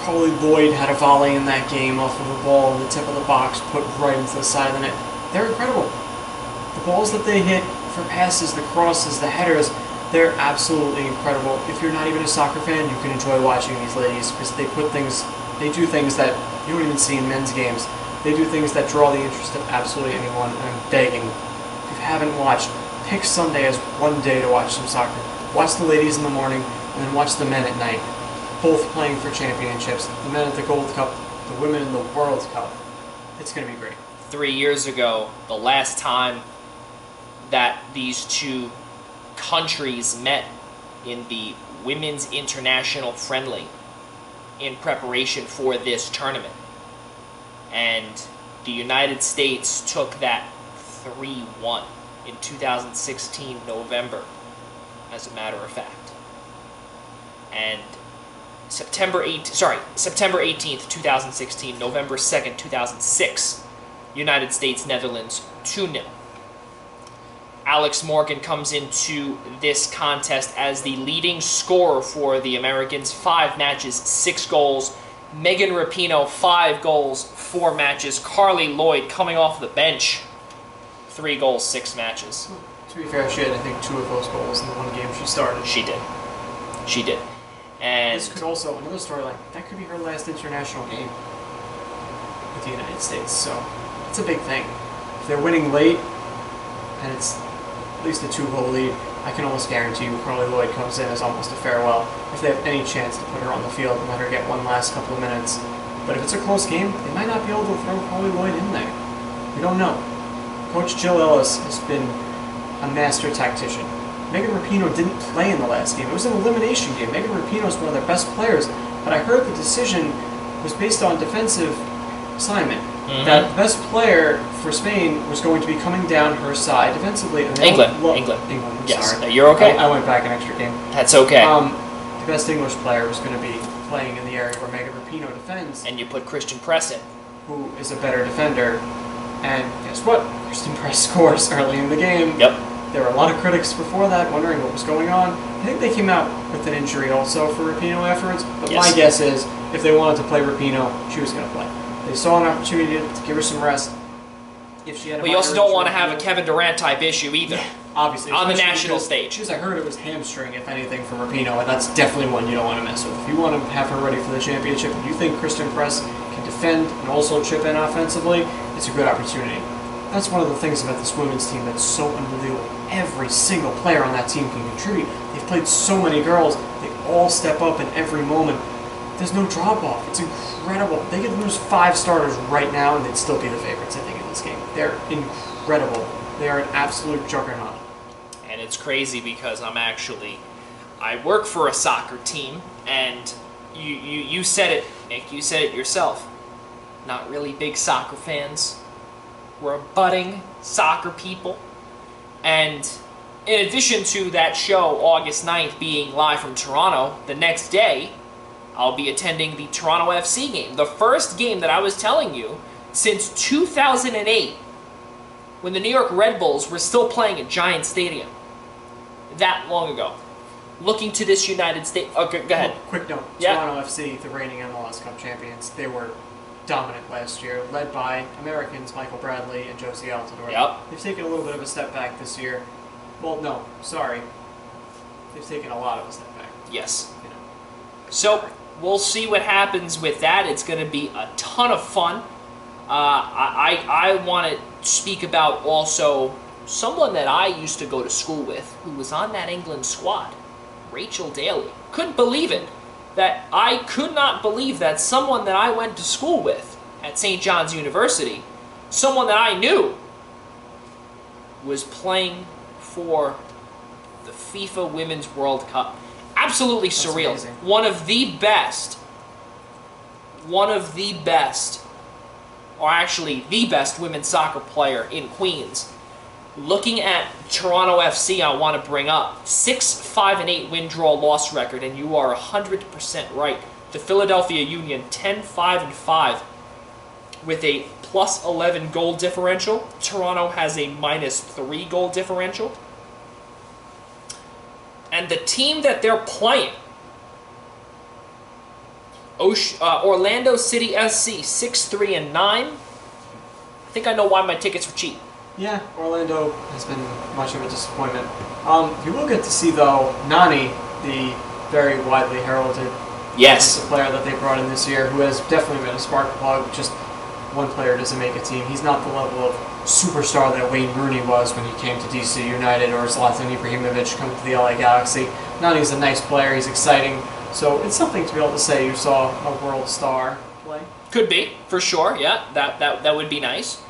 Carly Lloyd had a volley in that game off of a ball in the tip of the box, put right into the side of the net. They're incredible. The balls that they hit for passes, the crosses, the headers, they're absolutely incredible. If you're not even a soccer fan, you can enjoy watching these ladies, because they do things that you don't even see in men's games. They do things that draw the interest of absolutely anyone, and I'm begging, if you haven't watched, pick Sunday as one day to watch some soccer. Watch the ladies in the morning, and then watch the men at night. Both playing for championships. The men at the Gold Cup, the women in the World Cup. It's going to be great. 3 years ago, the last time that these two countries met in the Women's International Friendly in preparation for this tournament. And the United States took that 3-1 in 2016 November, as a matter of fact. And September 18th, 2016, November 2nd, 2006, United States, Netherlands, 2-0. Alex Morgan comes into this contest as the leading scorer for the Americans. 5 matches, 6 goals. Megan Rapinoe, 5 goals, 4 matches. Carly Lloyd coming off the bench, 3 goals, 6 matches. To be fair, she had, I think, 2 of those goals in the one game she started. She did. And this could also, another storyline, that could be her last international game with the United States, so it's a big thing. If they're winning late, and it's at least a 2-goal lead, I can almost guarantee you Carly Lloyd comes in as almost a farewell. If they have any chance to put her on the field and let her get one last couple of minutes. But if it's a close game, they might not be able to throw Carly Lloyd in there. We don't know. Coach Jill Ellis has been a master tactician. Megan Rapinoe didn't play in the last game. It was an elimination game. Megan Rapinoe is one of their best players, but I heard the decision was based on defensive assignment. that the best player for Spain was going to be coming down her side defensively. And England. I'm Yes, sorry. you're okay. I went back an extra game. That's okay. The best English player was going to be playing in the area where Megan Rapinoe defends, And you put Christian Press in. who is a better defender. And guess what? Kristen Press scores early in the game. Yep. There were a lot of critics before that wondering what was going on. I think they came out with an injury also for Rapinoe afterwards. But Yes. my guess is if they wanted to play Rapinoe, she was going to play. They saw an opportunity to give her some rest. If she had a But you also minor don't want to injury, have a Kevin Durant type issue either. obviously on the especially national because- stage. Because I heard it was hamstring, if anything, for Rapinoe, and that's definitely one you don't want to mess with. If you want to have her ready for the championship, and you think Kristen Press can defend and also chip in offensively, it's a good opportunity. That's one of the things about this women's team that's so unbelievable. Every single player on that team can contribute. They've played so many girls. They all step up in every moment. There's no drop-off. It's incredible. They could lose 5 starters right now, and they'd still be the favorites, I think, in this game. They're incredible. They are an absolute juggernaut. And it's crazy because I work for a soccer team, and you said it, Nick, you said it yourself. Not really big soccer fans. We're budding soccer people. And in addition to that show, August 9th, being live from Toronto, the next day, I'll be attending the Toronto FC game. The first game that I was telling you since 2008, when the New York Red Bulls were still playing at Giant Stadium. That long ago. Looking to this United States... Okay, go ahead. Well, quick note. Yeah. Toronto FC, the reigning MLS Cup champions, they were dominant last year, led by Americans Michael Bradley and Josie Altidore. Yep. They've taken a little bit of a step back this year. Well, no, sorry. They've taken a lot of a step back. Yes. You know. So, we'll see what happens with that. It's going to be a ton of fun. I want to speak about also someone that I used to go to school with who was on that England squad, Rachel Daly. Couldn't believe it. I could not believe that someone that I went to school with at St. John's University, someone that I knew, was playing for the FIFA Women's World Cup. Absolutely That's surreal. amazing. One of the best, or actually the best women's soccer player in Queens. Looking at Toronto FC, I want to bring up 6-5-8 win-draw-loss record, and you are 100% right. The Philadelphia Union 10-5-5 with a plus 11 goal differential. Toronto has a minus 3 goal differential. And the team that they're playing, Orlando City SC, 6-3-9. I think I know why my tickets were cheap. Yeah, Orlando has been much of a disappointment. You will get to see, though, Nani, the very widely heralded Yes. player that they brought in this year, who has definitely been a spark plug. Just one player doesn't make a team. He's not the level of superstar that Wayne Rooney was when he came to DC United, or Zlatan Ibrahimovic coming to the LA Galaxy. Nani's a nice player. He's exciting. So it's something to be able to say you saw a world star play. Could be, for sure. Yeah, that would be nice.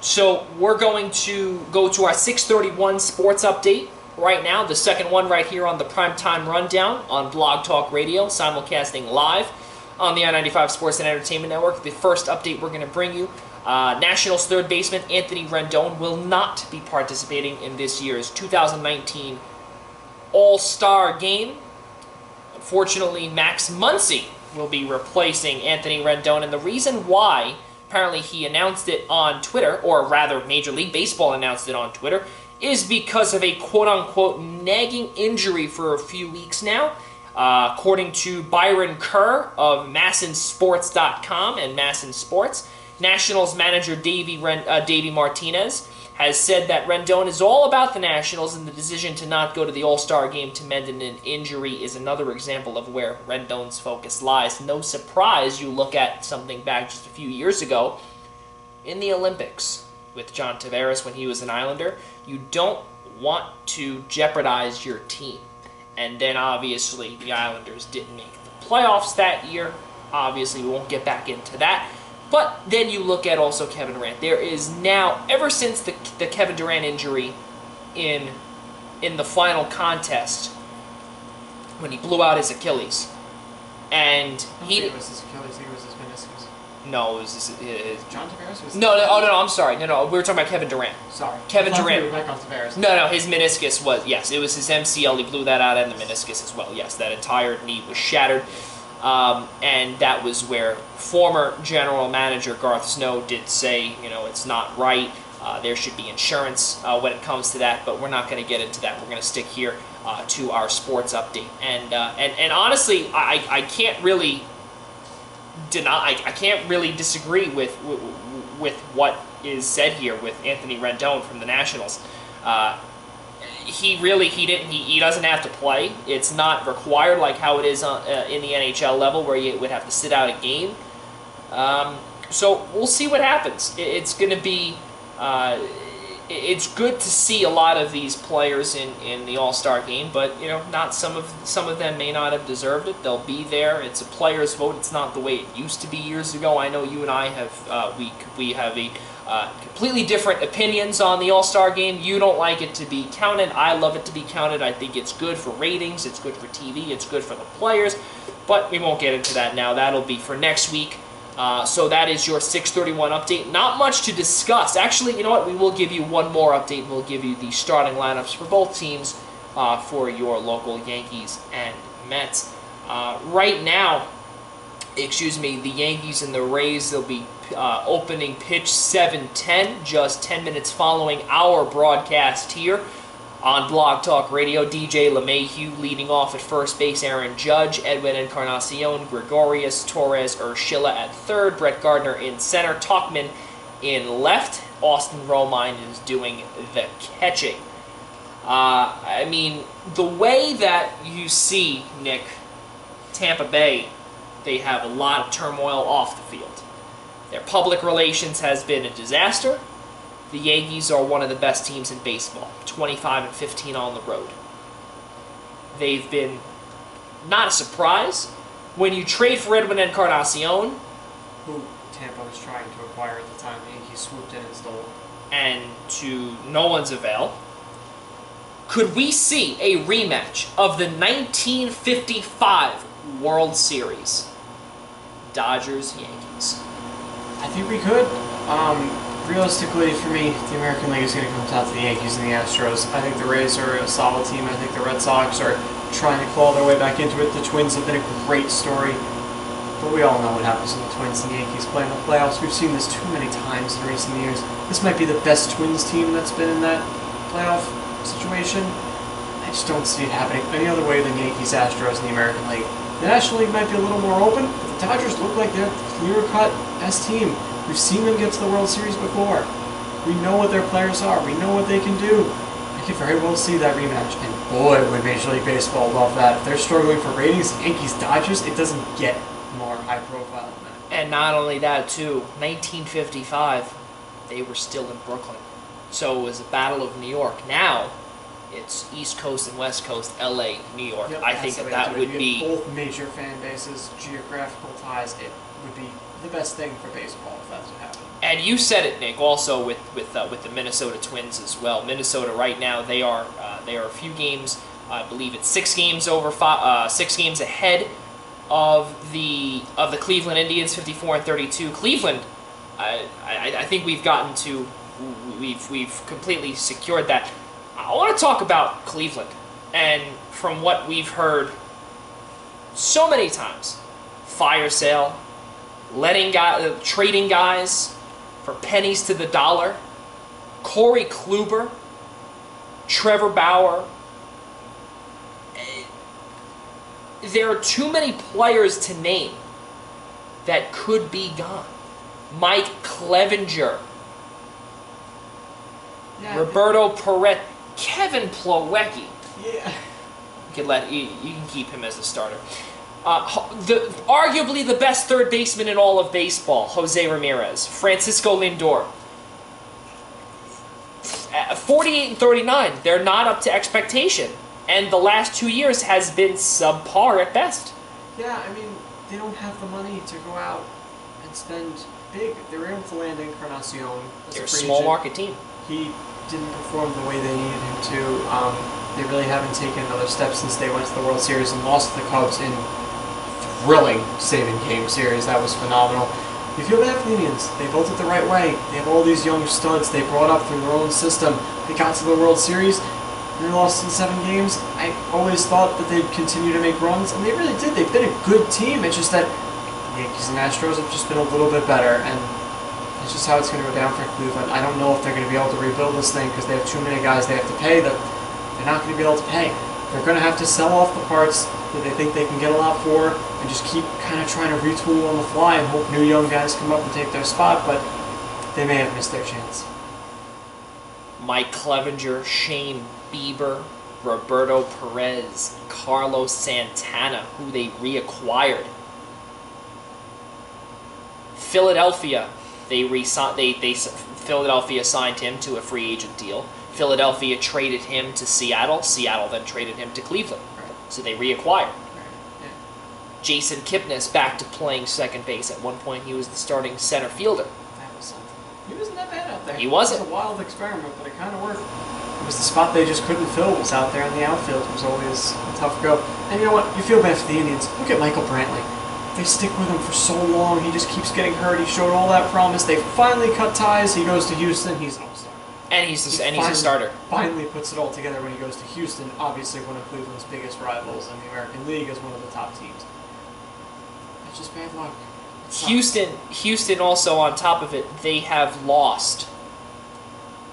So we're going to go to our 6:31 sports update right now. The second one right here on the Primetime Rundown on Blog Talk Radio, simulcasting live on the I-95 Sports and Entertainment Network. The first update we're going to bring you, Nationals third baseman Anthony Rendon will not be participating in this year's 2019 All-Star Game. Unfortunately, Max Muncy will be replacing Anthony Rendon, and the reason why, apparently he announced it on Twitter, or rather Major League Baseball announced it on Twitter, is because of a quote-unquote nagging injury for a few weeks now. According to Byron Kerr of MASNsports.com and MASN Sports, Nationals manager Davey Martinez has said that Rendon is all about the Nationals, and the decision to not go to the All-Star Game to mend an injury is another example of where Rendon's focus lies. No surprise you look at something back just a few years ago in the Olympics with John Tavares when he was an Islander. You don't want to jeopardize your team. And then obviously the Islanders didn't make the playoffs that year. Obviously we won't get back into that. But then you look at also Kevin Durant. There is now, ever since the Kevin Durant injury in the final contest, when he blew out his Achilles, and I don't think it was his Achilles, I think it was his meniscus. No, it was his John Tavares was... no, I'm sorry. No, we were talking about Kevin Durant. Sorry. Kevin I thought Durant. we were back on Tavares. No, his meniscus was, yes, it was his MCL. He blew that out and the meniscus as well. Yes, that entire knee was shattered. And that was where former general manager Garth Snow did say, it's not right. There should be insurance when it comes to that, but we're not going to get into that. We're going to stick here to our sports update. And honestly, I can't really I can't really disagree with what is said here with Anthony Rendon from the Nationals. He doesn't have to play. It's not required like how it is in the NHL level where you would have to sit out a game. So we'll see what happens. It's going to be it's good to see a lot of these players in the All-Star game, but not some of them may not have deserved it. They'll be there. It's a player's vote. It's not the way it used to be years ago. I know you and I have we have a completely different opinions on the All-Star game. You don't like it to be counted. I love it to be counted. I think it's good for ratings. It's good for TV. It's good for the players. But we won't get into that now. That'll be for next week. So that is your 6:31 update. Not much to discuss. Actually, you know what? We will give you one more update. We'll give you the starting lineups for both teams for your local Yankees and Mets. Right now, the Yankees and the Rays, they'll be opening pitch 7:10, just 10 minutes following our broadcast here on Blog Talk Radio. DJ LeMahieu leading off at first base, Aaron Judge, Edwin Encarnacion, Gregorius, Torres, Urshela at third, Brett Gardner in center, Tauchman in left, Austin Romine is doing the catching. The way that you see, Nick, Tampa Bay, they have a lot of turmoil off the field. Their public relations has been a disaster. The Yankees are one of the best teams in baseball, 25-15 on the road. They've been not a surprise. When you trade for Edwin Encarnacion, who Tampa was trying to acquire at the time, the Yankees swooped in and stole, and to no one's avail, could we see a rematch of the 1955 World Series? Dodgers-Yankees. I think we could. Realistically, for me, the American League is going to come down to the Yankees and the Astros. I think the Rays are a solid team. I think the Red Sox are trying to claw their way back into it. The Twins have been a great story, but we all know what happens when the Twins and the Yankees play in the playoffs. We've seen this too many times in recent years. This might be the best Twins team that's been in that playoff situation. I just don't see it happening any other way than Yankees, Astros, and the American League. The National League might be a little more open, but the Dodgers look like they're the clear-cut best team. We've seen them get to the World Series before. We know what their players are. We know what they can do. I could very well see that rematch. And boy, would Major League Baseball love that. If they're struggling for ratings, Yankees, Dodgers, it doesn't get more high profile than that. And not only that, too, 1955, they were still in Brooklyn. So it was a Battle of New York. Now, it's East Coast and West Coast, LA, New York. Yep, I think that would be... both major fan bases, geographical ties. It would be the best thing for baseball if that's what happened. And you said it, Nick, also with the Minnesota Twins as well. Minnesota right now, they are a few games, I believe it's 6 games over 6 games ahead of the Cleveland Indians, 54-32. Cleveland, I think we've gotten to, we've completely secured that. I want to talk about Cleveland, and from what we've heard so many times, fire sale, trading guys for pennies to the dollar, Corey Kluber, Trevor Bauer. There are too many players to name that could be gone. Mike Clevenger, Roberto Perez, Kevin Plawecki. Yeah. You can keep him as a starter. Arguably the best third baseman in all of baseball, Jose Ramirez. Francisco Lindor. 48-39, they're not up to expectation. And the last 2 years has been subpar at best. Yeah, they don't have the money to go out and spend big. They were able to land Encarnacion. They're a small market team. He didn't perform the way they needed him to. They really haven't taken another step since they went to the World Series and lost to the Cubs in thrilling saving game series. That was phenomenal. you feel bad for the Indians. They built it the right way. They have all these young studs they brought up through their own system. They got to the World Series, and they lost in 7 games. I always thought that they'd continue to make runs, and they really did. They've been a good team. It's just that the Yankees and Astros have just been a little bit better, and it's just how it's going to go down for Cleveland. I don't know if they're going to be able to rebuild this thing because they have too many guys they have to pay that they're not going to be able to pay. They're going to have to sell off the parts that they think they can get a lot for and just keep kind of trying to retool on the fly and hope new young guys come up and take their spot, but they may have missed their chance. Mike Clevenger, Shane Bieber, Roberto Perez, Carlos Santana, who they reacquired. Philadelphia, Philadelphia signed him to a free agent deal. Philadelphia traded him to Seattle. Seattle then traded him to Cleveland. So they reacquired. Jason Kipnis back to playing second base. At one point, he was the starting center fielder. That was something. He wasn't that bad out there. He wasn't. It was a wild experiment, but it kind of worked. It was the spot they just couldn't fill was out there in the outfield. It was always a tough go. And you know what? You feel bad for the Indians. Look at Michael Brantley. They stick with him for so long. He just keeps getting hurt. He showed all that promise. They finally cut ties. He goes to Houston. He's an all-star. And he's a starter. Finally puts it all together when he goes to Houston, obviously one of Cleveland's biggest rivals in the American League as one of the top teams. That's just bad luck. Houston also on top of it, they have lost.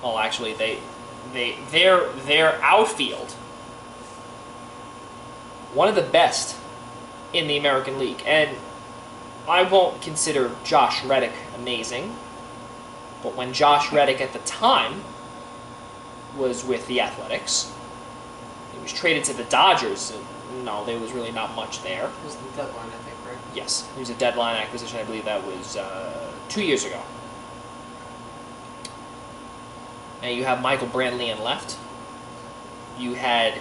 Well, actually, their outfield, one of the best in the American League, and I won't consider Josh Reddick amazing. But when Josh Reddick at the time was with the Athletics, he was traded to the Dodgers. And no, there was really not much there. It was the deadline, I think, right? Yes, it was a deadline acquisition. I believe that was 2 years ago. And you have Michael Brantley in left. You had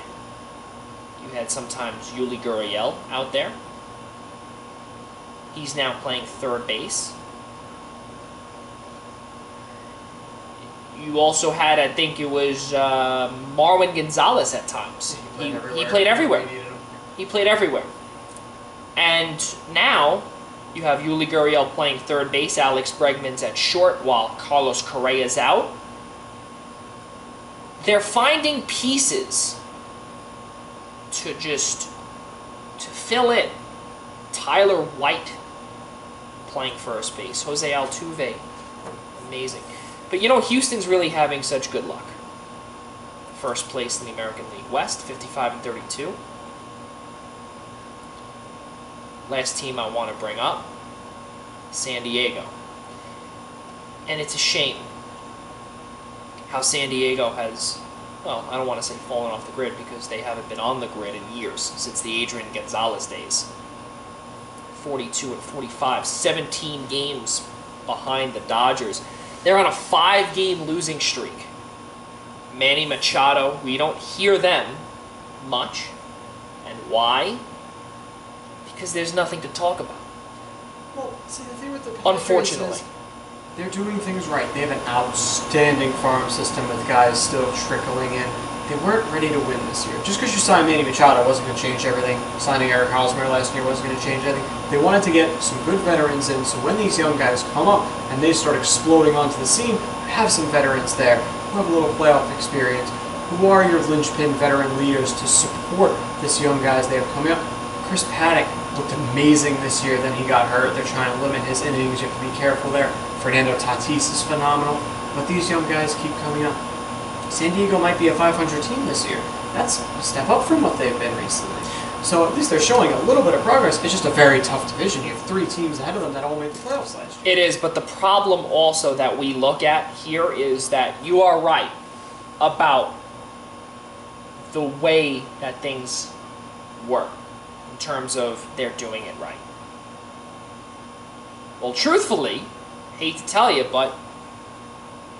sometimes Yuli Gurriel out there. He's now playing third base. You also had, I think it was Marwin Gonzalez at times. He played everywhere. He played everywhere. And now you have Yuli Gurriel playing third base, Alex Bregman's at short while Carlos Correa's out. They're finding pieces to fill in. Tyler White playing first base. Jose Altuve, amazing. But you know, Houston's really having such good luck. First place in the American League West, 55-32. Last team I want to bring up, San Diego. And it's a shame how San Diego has, well, I don't want to say fallen off the grid because they haven't been on the grid in years, since the Adrian Gonzalez days. 42-45, 17 games behind the Dodgers. They're on a 5-game losing streak. Manny Machado, we don't hear them much. And why? Because there's nothing to talk about. Well, see, the thing with the Padres Unfortunately. is they're doing things right. They have an outstanding farm system with guys still trickling in. They weren't ready to win this year. Just because you signed Manny Machado wasn't going to change everything. Signing Eric Hosmer last year wasn't going to change anything. They wanted to get some good veterans in, so when these young guys come up and they start exploding onto the scene, have some veterans there who have a little playoff experience, who are your linchpin veteran leaders to support this young guys they have coming up. Chris Paddock looked amazing this year, then he got hurt. They're trying to limit his innings. You have to be careful there. Fernando Tatis is phenomenal, but these young guys keep coming up. San Diego might be a 500 team this year. That's a step up from what they've been recently. So at least they're showing a little bit of progress. It's just a very tough division. You have 3 teams ahead of them that all made the playoffs last year. It is, but the problem also that we look at here is that you are right about the way that things work in terms of they're doing it right. Well, truthfully, hate to tell you, but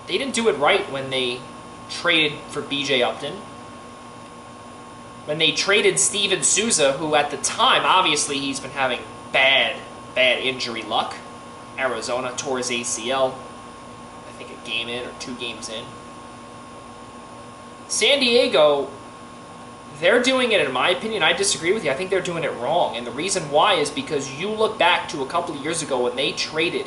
they didn't do it right when they traded for B.J. Upton. When they traded Steven Souza, who at the time, obviously he's been having bad injury luck. Arizona tore his ACL, I think a game in or 2 games in. San Diego, they're doing it, in my opinion, I disagree with you. I think they're doing it wrong. And the reason why is because you look back to a couple of years ago when they traded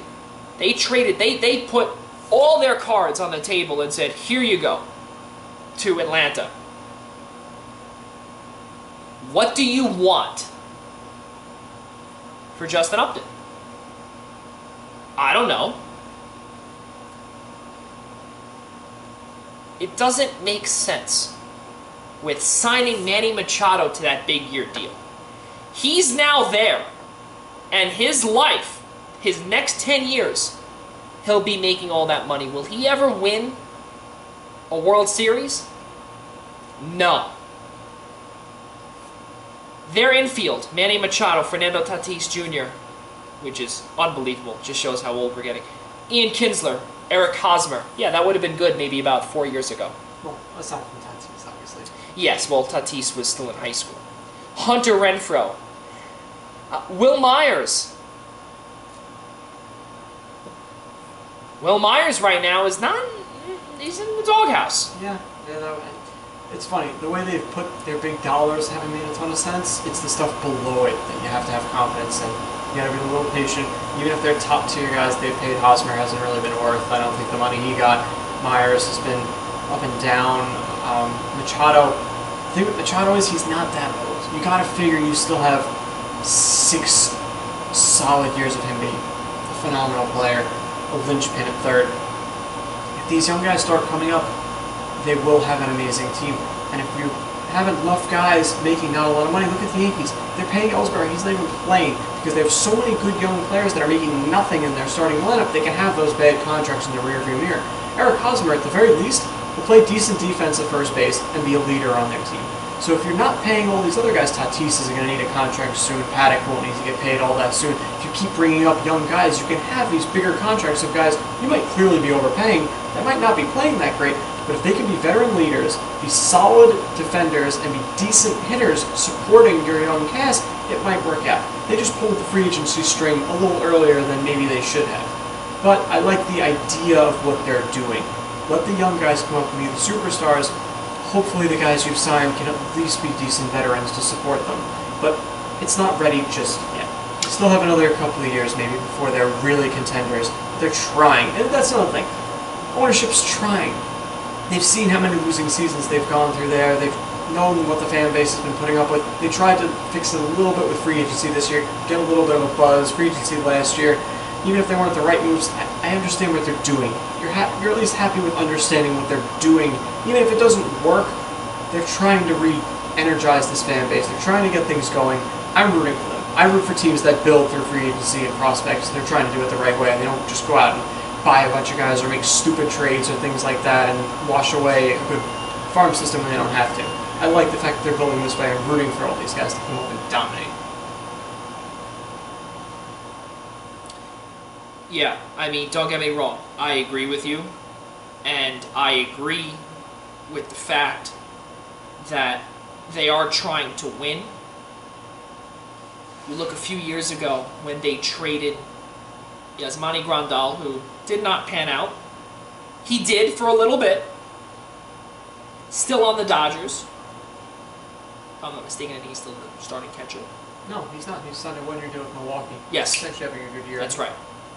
They traded, they put all their cards on the table and said, here you go, to Atlanta. What do you want for Justin Upton? I don't know. It doesn't make sense with signing Manny Machado to that big year deal. He's now there, and his life, his next 10 years, he'll be making all that money. Will he ever win a World Series? No. Their infield, Manny Machado, Fernando Tatis Jr., which is unbelievable, just shows how old we're getting. Ian Kinsler, Eric Hosmer. Yeah, that would have been good maybe about 4 years ago. Well, aside from Tatis, obviously. Yes, well, Tatis was still in high school. Hunter Renfroe. Will Myers. Will Myers right now is not... He's in the doghouse. Yeah, it's funny. The way they've put their big dollars haven't made a ton of sense. It's the stuff below it that you have to have confidence in. You gotta be a little patient. Even if they're top tier guys they've paid, Hosmer hasn't really been worth. I don't think the money he got. Myers has been up and down. Machado, the thing with Machado is he's not that old. You gotta figure you still have 6 solid years of him being a phenomenal player, a linchpin at third. If these young guys start coming up, they will have an amazing team. And if you have enough guys making not a lot of money, look at the Yankees. They're paying Ellsbury, he's not even playing, because they have so many good young players that are making nothing in their starting lineup, they can have those bad contracts in the rearview mirror. Eric Hosmer, at the very least, will play decent defense at first base and be a leader on their team. So if you're not paying all these other guys, Tatis is going to need a contract soon, Paddock won't need to get paid all that soon. If you keep bringing up young guys, you can have these bigger contracts of guys you might clearly be overpaying, that might not be playing that great, but if they can be veteran leaders, be solid defenders, and be decent hitters supporting your young cast, it might work out. They just pulled the free agency string a little earlier than maybe they should have. But I like the idea of what they're doing. Let the young guys come up and be the superstars. Hopefully the guys you've signed can at least be decent veterans to support them. But it's not ready just yet. Still have another couple of years maybe before they're really contenders. They're trying. And that's another thing. Ownership's trying. They've seen how many losing seasons they've gone through there. They've known what the fan base has been putting up with. They tried to fix it a little bit with free agency this year, get a little bit of a buzz. Free agency last year, even if they weren't the right moves, I understand what they're doing. You're at least happy with understanding what they're doing. Even if it doesn't work, they're trying to re-energize this fan base. They're trying to get things going. I'm rooting for them. I root for teams that build through free agency and prospects. They're trying to do it the right way. They don't just go out and buy a bunch of guys or make stupid trades or things like that and wash away a good farm system when they don't have to. I like the fact that they're building this way. I'm rooting for all these guys to come up and dominate. Yeah, I mean, don't get me wrong. I agree with you. And I agree with the fact that they are trying to win. You look a few years ago when they traded Yasmani Grandal, who did not pan out. He did for a little bit. Still on the Dodgers. If I'm not mistaken, I think he's still the starting catcher. No, he's not. He's signed a one-year deal with Milwaukee. Yes. He's actually having a good year. That's right.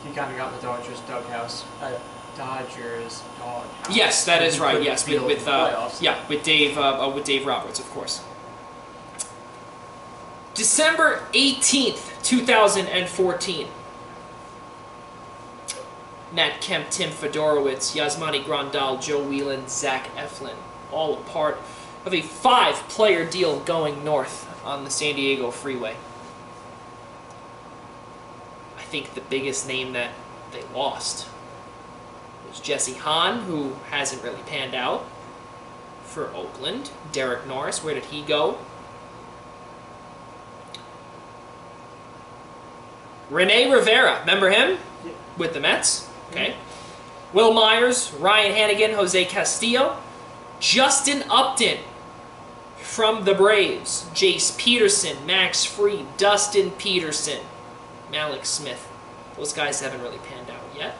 He kind of got in the Dodgers doghouse. Dodgers doghouse. Yes, that is right. Yes, with Dave Roberts, of course. December 18th, 2014. Matt Kemp, Tim Fedorowicz, Yasmani Grandal, Joe Whelan, Zach Eflin, all a part of a 5-player deal going north on the San Diego freeway. I think the biggest name that they lost was Jesse Hahn, who hasn't really panned out for Oakland. Derek Norris, where did he go? Rene Rivera, remember him? Yeah. With the Mets? Okay. Will Myers, Ryan Hannigan, Jose Castillo, Justin Upton from the Braves, Jace Peterson, Max Fried, Dustin Peterson, Malik Smith. Those guys haven't really panned out yet,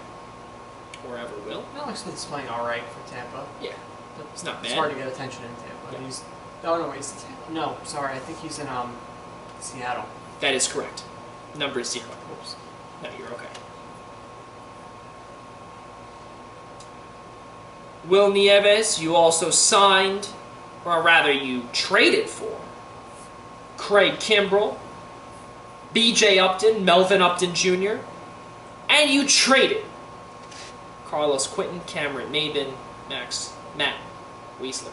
or ever will. Malik Smith's playing all right for Tampa. Yeah, But it's not bad. It's hard to get attention in Tampa. Yeah. He's he's in Tampa. No, sorry, I think he's in Seattle. That is correct. Number 0. Oops. No, you're okay. Will Nieves, you also signed, or rather you traded for, Craig Kimbrell, B.J. Upton, Melvin Upton Jr., and you traded Carlos Quinton, Cameron Maben, Matt Weisler.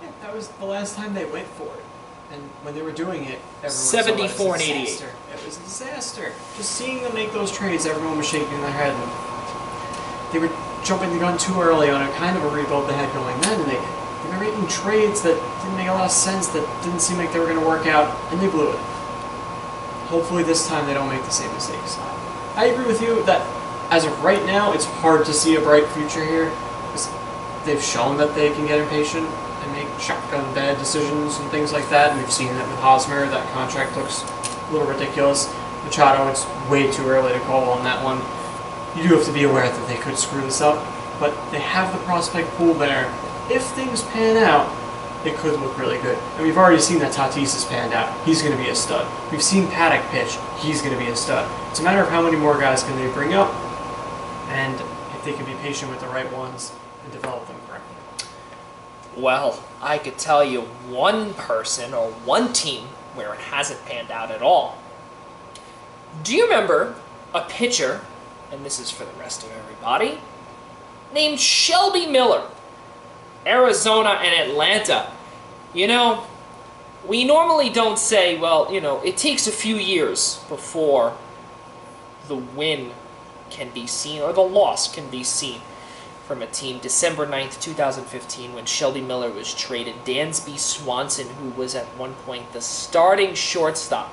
Yeah, that was the last time they went for it. And when they were doing it, everyone 74 and saw it as a 88. disaster. It was a disaster. Just seeing them make those trades, everyone was shaking their head. And they were jumping the gun too early on a kind of a rebuild they had going then. And they were making trades that didn't make a lot of sense, that didn't seem like they were going to work out, and they blew it. Hopefully this time they don't make the same mistakes. I agree with you that as of right now, it's hard to see a bright future here, because they've shown that they can get impatient and make shotgun bad decisions and things like that. And we've seen that with Hosmer. That contract looks a little ridiculous. Machado, it's way too early to call on that one. You do have to be aware that they could screw this up, but they have the prospect pool there. If things pan out, it could look really good. And we've already seen that Tatis has panned out. He's going to be a stud. We've seen Paddock pitch. He's going to be a stud. It's a matter of how many more guys can they bring up, and if they can be patient with the right ones and develop them correctly. Well, I could tell you one person or one team where it hasn't panned out at all. Do you remember a pitcher, and this is for the rest of everybody, named Shelby Miller? Arizona and Atlanta. You know, we normally don't say, well, you know, it takes a few years before the win can be seen or the loss can be seen from a team. December 9th, 2015, when Shelby Miller was traded, Dansby Swanson, who was at one point the starting shortstop.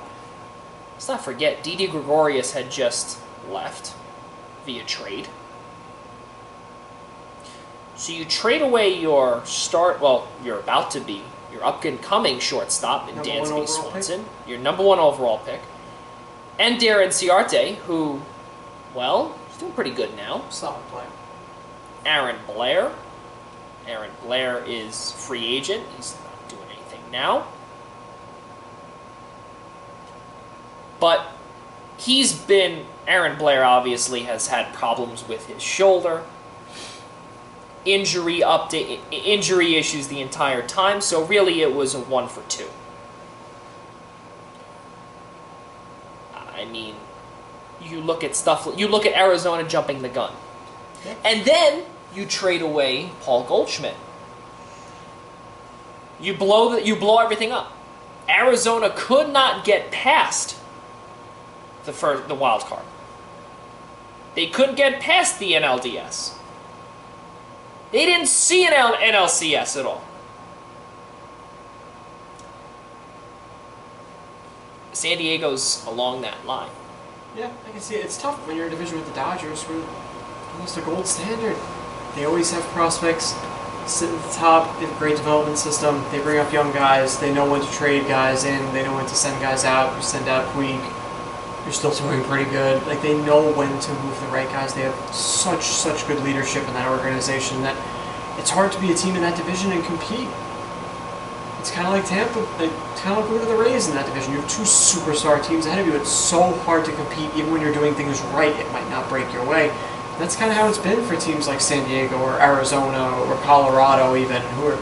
Let's not forget, Didi Gregorius had just left via trade. So you trade away your you're about to be your up-and-coming shortstop in Dansby Swanson, your number one overall pick, and Darren Ciarte, who, well, he's doing pretty good now. Solid player. Aaron Blair. Aaron Blair is free agent. He's not doing anything now. But Aaron Blair obviously has had problems with his shoulder. Injury issues the entire time, so really it was a 1 for 2. I mean, you look at Arizona jumping the gun. Yeah. And then you trade away Paul Goldschmidt. You blow everything up. Arizona could not get past the wild card. They couldn't get past the NLDS. They didn't see an NLCS at all. San Diego's along that line. Yeah, I can see it. It's tough when you're in a division with the Dodgers, who are almost a gold standard. They always have prospects sit at the top. They have a great development system. They bring up young guys. They know when to trade guys in. They know when to send guys out. You send out Puig, you're still doing pretty good. Like, they know when to move the right guys. They have such good leadership in that organization that it's hard to be a team in that division and compete. It's kind of like Tampa. It's kind of like look at the Rays in that division. You have two superstar teams ahead of you. It's so hard to compete. Even when you're doing things right, it might not break your way. And that's kind of how it's been for teams like San Diego or Arizona or Colorado even, who are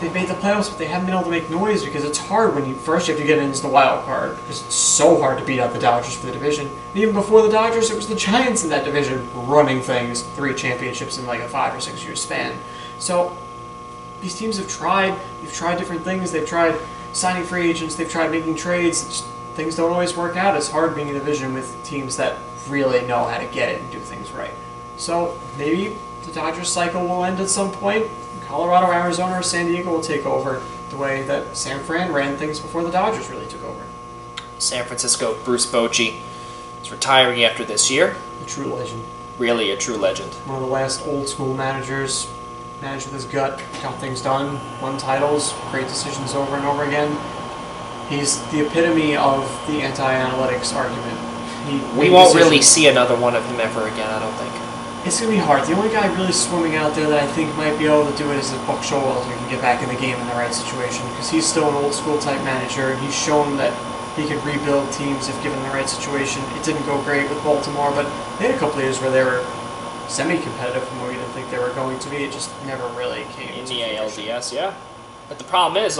they've made the playoffs, but they haven't been able to make noise because it's hard when you have to get into the wild card because it's so hard to beat out the Dodgers for the division. And even before the Dodgers, it was the Giants in that division running things, 3 championships in like a 5 or 6 year span. So these teams have tried. They've tried different things. They've tried signing free agents. They've tried making trades. Just, things don't always work out. It's hard being in a division with teams that really know how to get it and do things right. So maybe the Dodgers cycle will end at some point. Colorado, Arizona, or San Diego will take over the way that San Fran ran things before the Dodgers really took over. San Francisco, Bruce Bochy is retiring after this year. A true legend. Really a true legend. One of the last old school managers. Managed with his gut, got things done, won titles, great decisions over and over again. He's the epitome of the anti-analytics argument. We won't really see another one of him ever again, I don't think. It's going to be hard. The only guy really swimming out there that I think might be able to do it is Buck Showalter, who can get back in the game in the right situation, because he's still an old school type manager. He's shown that he could rebuild teams if given the right situation. It didn't go great with Baltimore, but they had a couple of years where they were semi-competitive from where we didn't think they were going to be. It just never really came In to the fruition. ALDS, yeah. But the problem is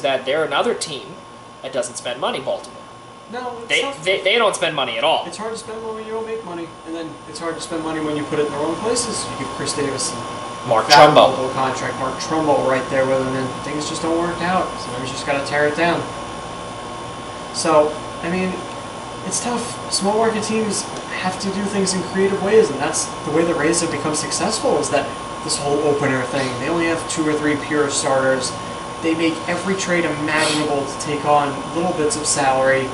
that they're another team that doesn't spend money, Baltimore. No, it's They, tough. they don't spend money at all. It's hard to spend money when you don't make money, and then it's hard to spend money when you put it in the wrong places. You give Chris Davis Mark that Trumbo. little contract, Mark Trumbo right there with him, and things just don't work out. Sometimes you just got to tear it down. So, I mean, it's tough. Small market teams have to do things in creative ways, and that's the way the Rays have become successful, is that this whole opener thing. They only have 2 or 3 pure starters. They make every trade imaginable to take on little bits of salary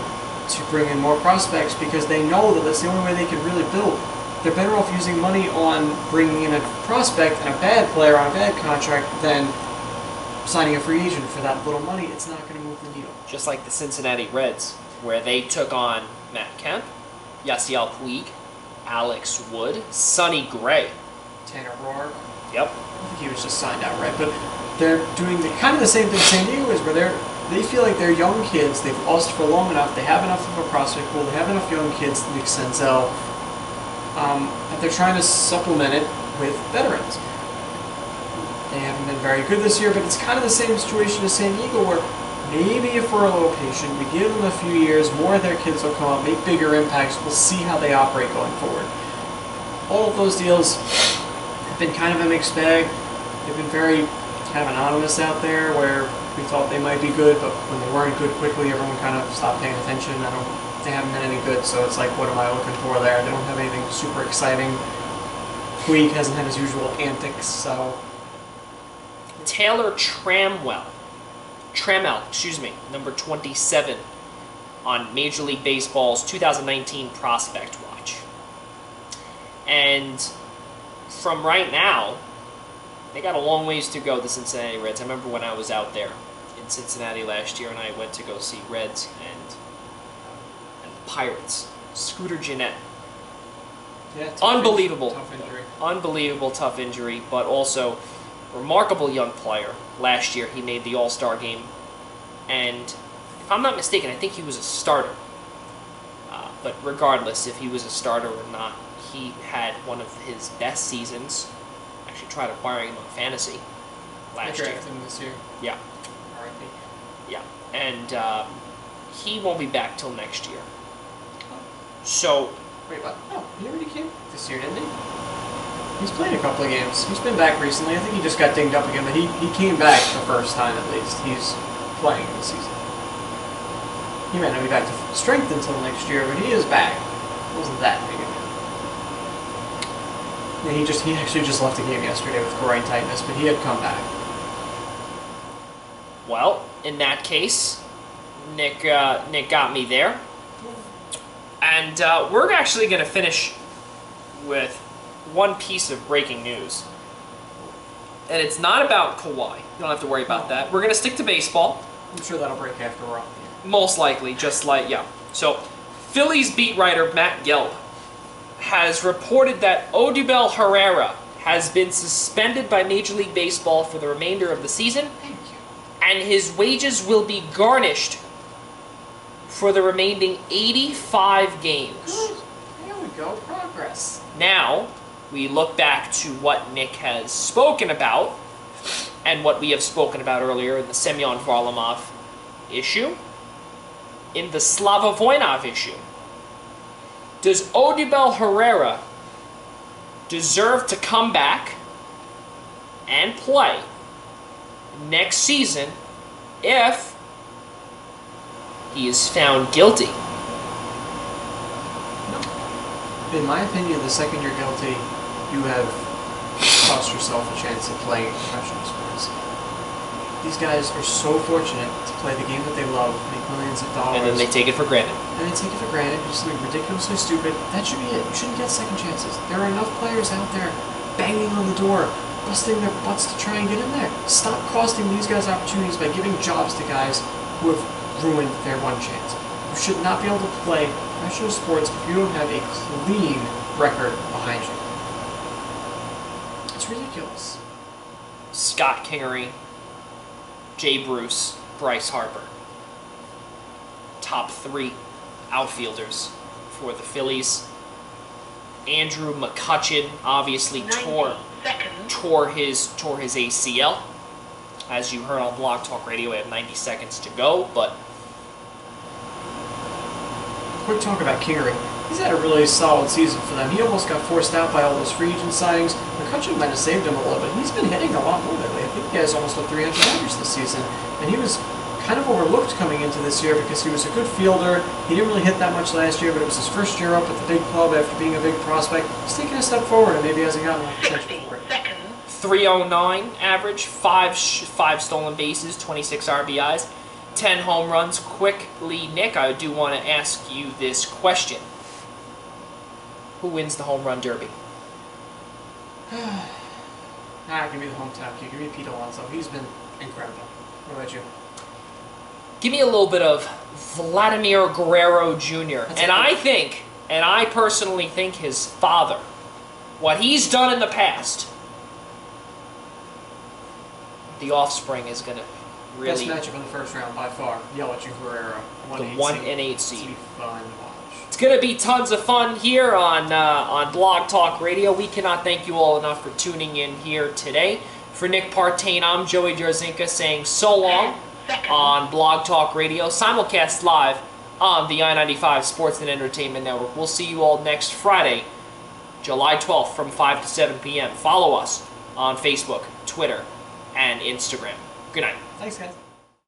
to bring in more prospects, because they know that that's the only way they can really build. They're better off using money on bringing in a prospect and a bad player on a bad contract than signing a free agent for that little money. It's not going to move the needle. Just like the Cincinnati Reds, where they took on Matt Kemp, Yasiel Puig, Alex Wood, Sonny Gray. Tanner Roark. Yep. I think he was just signed outright, but they're doing kind of the same thing San Diego is, where they feel like they're young kids. They've lost for long enough. They have enough of a prospect pool. They have enough young kids, Nick Senzel, that they're trying to supplement it with veterans. They haven't been very good this year, but it's kind of the same situation as San Diego, where maybe if we're a little patient, we give them a few years, more of their kids will come up, make bigger impacts. We'll see how they operate going forward. All of those deals have been kind of a mixed bag. They've been very kind of anonymous out there, where we thought they might be good, but when they weren't good quickly, everyone kind of stopped paying attention. They haven't been any good, so it's like, what am I looking for there? They don't have anything super exciting. Puig hasn't had his usual antics, so... Taylor Trammell, number 27 on Major League Baseball's 2019 Prospect Watch. And from right now, they got a long ways to go, the Cincinnati Reds. I remember when I was out there in Cincinnati last year, and I went to go see Reds and the Pirates. Scooter Gennett. Yeah, Unbelievable. Tough injury. Unbelievable tough injury, but also remarkable young player. Last year, he made the All-Star game, and if I'm not mistaken, I think he was a starter. But regardless, if he was a starter or not, he had one of his best seasons. Actually tried acquiring him on fantasy last year. Drafted him this year. Yeah, R.I.P. yeah, and he won't be back till next year. So, Wait, what? Oh, he already came this year, didn't he? He's played a couple of games. He's been back recently. I think he just got dinged up again, but he came back the first time at least. He's playing this season. He might not be back to strength until next year, but he is back. It wasn't that big of a deal. Yeah, he actually just left the game yesterday with groin tightness, but he had come back. well, in that case, Nick got me there. And we're actually going to finish with one piece of breaking news. And it's not about Kawhi. You don't have to worry about that. We're going to stick to baseball. I'm sure that'll break after we're off the air. Most likely, just like, yeah. So, Phillies beat writer Matt Gelb has reported that Odubel Herrera has been suspended by Major League Baseball for the remainder of the season, Thank you. and his wages will be garnished for the remaining 85 games. Good. There we go. Progress. Now, we look back to what Nick has spoken about, and what we have spoken about earlier in the Semyon Varlamov issue, in the Slava Voinov issue. Does Odubel Herrera deserve to come back and play next season if he is found guilty? In my opinion, the second you're guilty, you have cost yourself a chance at playing professional sports. These guys are so fortunate to play the game that they love, make millions of dollars. And then they take it for granted. And they take it for granted, do something ridiculously stupid. That should be it. You shouldn't get second chances. There are enough players out there banging on the door, busting their butts to try and get in there. Stop costing these guys opportunities by giving jobs to guys who have ruined their one chance. You should not be able to play professional sports if you don't have a clean record behind you. It's ridiculous. Scott Kingery, Jay Bruce, Bryce Harper. Top 3 outfielders for the Phillies. Andrew McCutcheon obviously tore his ACL. As you heard on Blog Talk Radio, we have 90 seconds to go, but quick talk about Kingery. He's had a really solid season for them. He almost got forced out by all those free agent signings. McCutcheon might have saved him a little bit. He's been hitting a lot more lately. I think he has almost a 300 average this season. And he was kind of overlooked coming into this year because he was a good fielder. He didn't really hit that much last year, but it was his first year up at the big club after being a big prospect. He's taking a step forward and maybe hasn't gotten enough attention for it. 309 average, 5 stolen bases, 26 RBIs, 10 home runs. Quickly, Nick, I do want to ask you this question. Who wins the home run derby? Give me the hometown kid. Give me Pete Alonso. He's been incredible. What about you? Give me a little bit of Vladimir Guerrero Jr. And I personally think his father, what he's done in the past, the offspring is going to really... Best matchup in the first round by far. Yelich and Guerrero. The 1 and 8 seed. It's going to be fun to watch. It's going to be tons of fun here on Blog Talk Radio. We cannot thank you all enough for tuning in here today. For Nick Partain, I'm Joey Jarzinka saying so long on Blog Talk Radio, simulcast live on the I-95 Sports and Entertainment Network. We'll see you all next Friday, July 12th from 5 to 7 p.m. Follow us on Facebook, Twitter, and Instagram. Good night. Thanks, guys.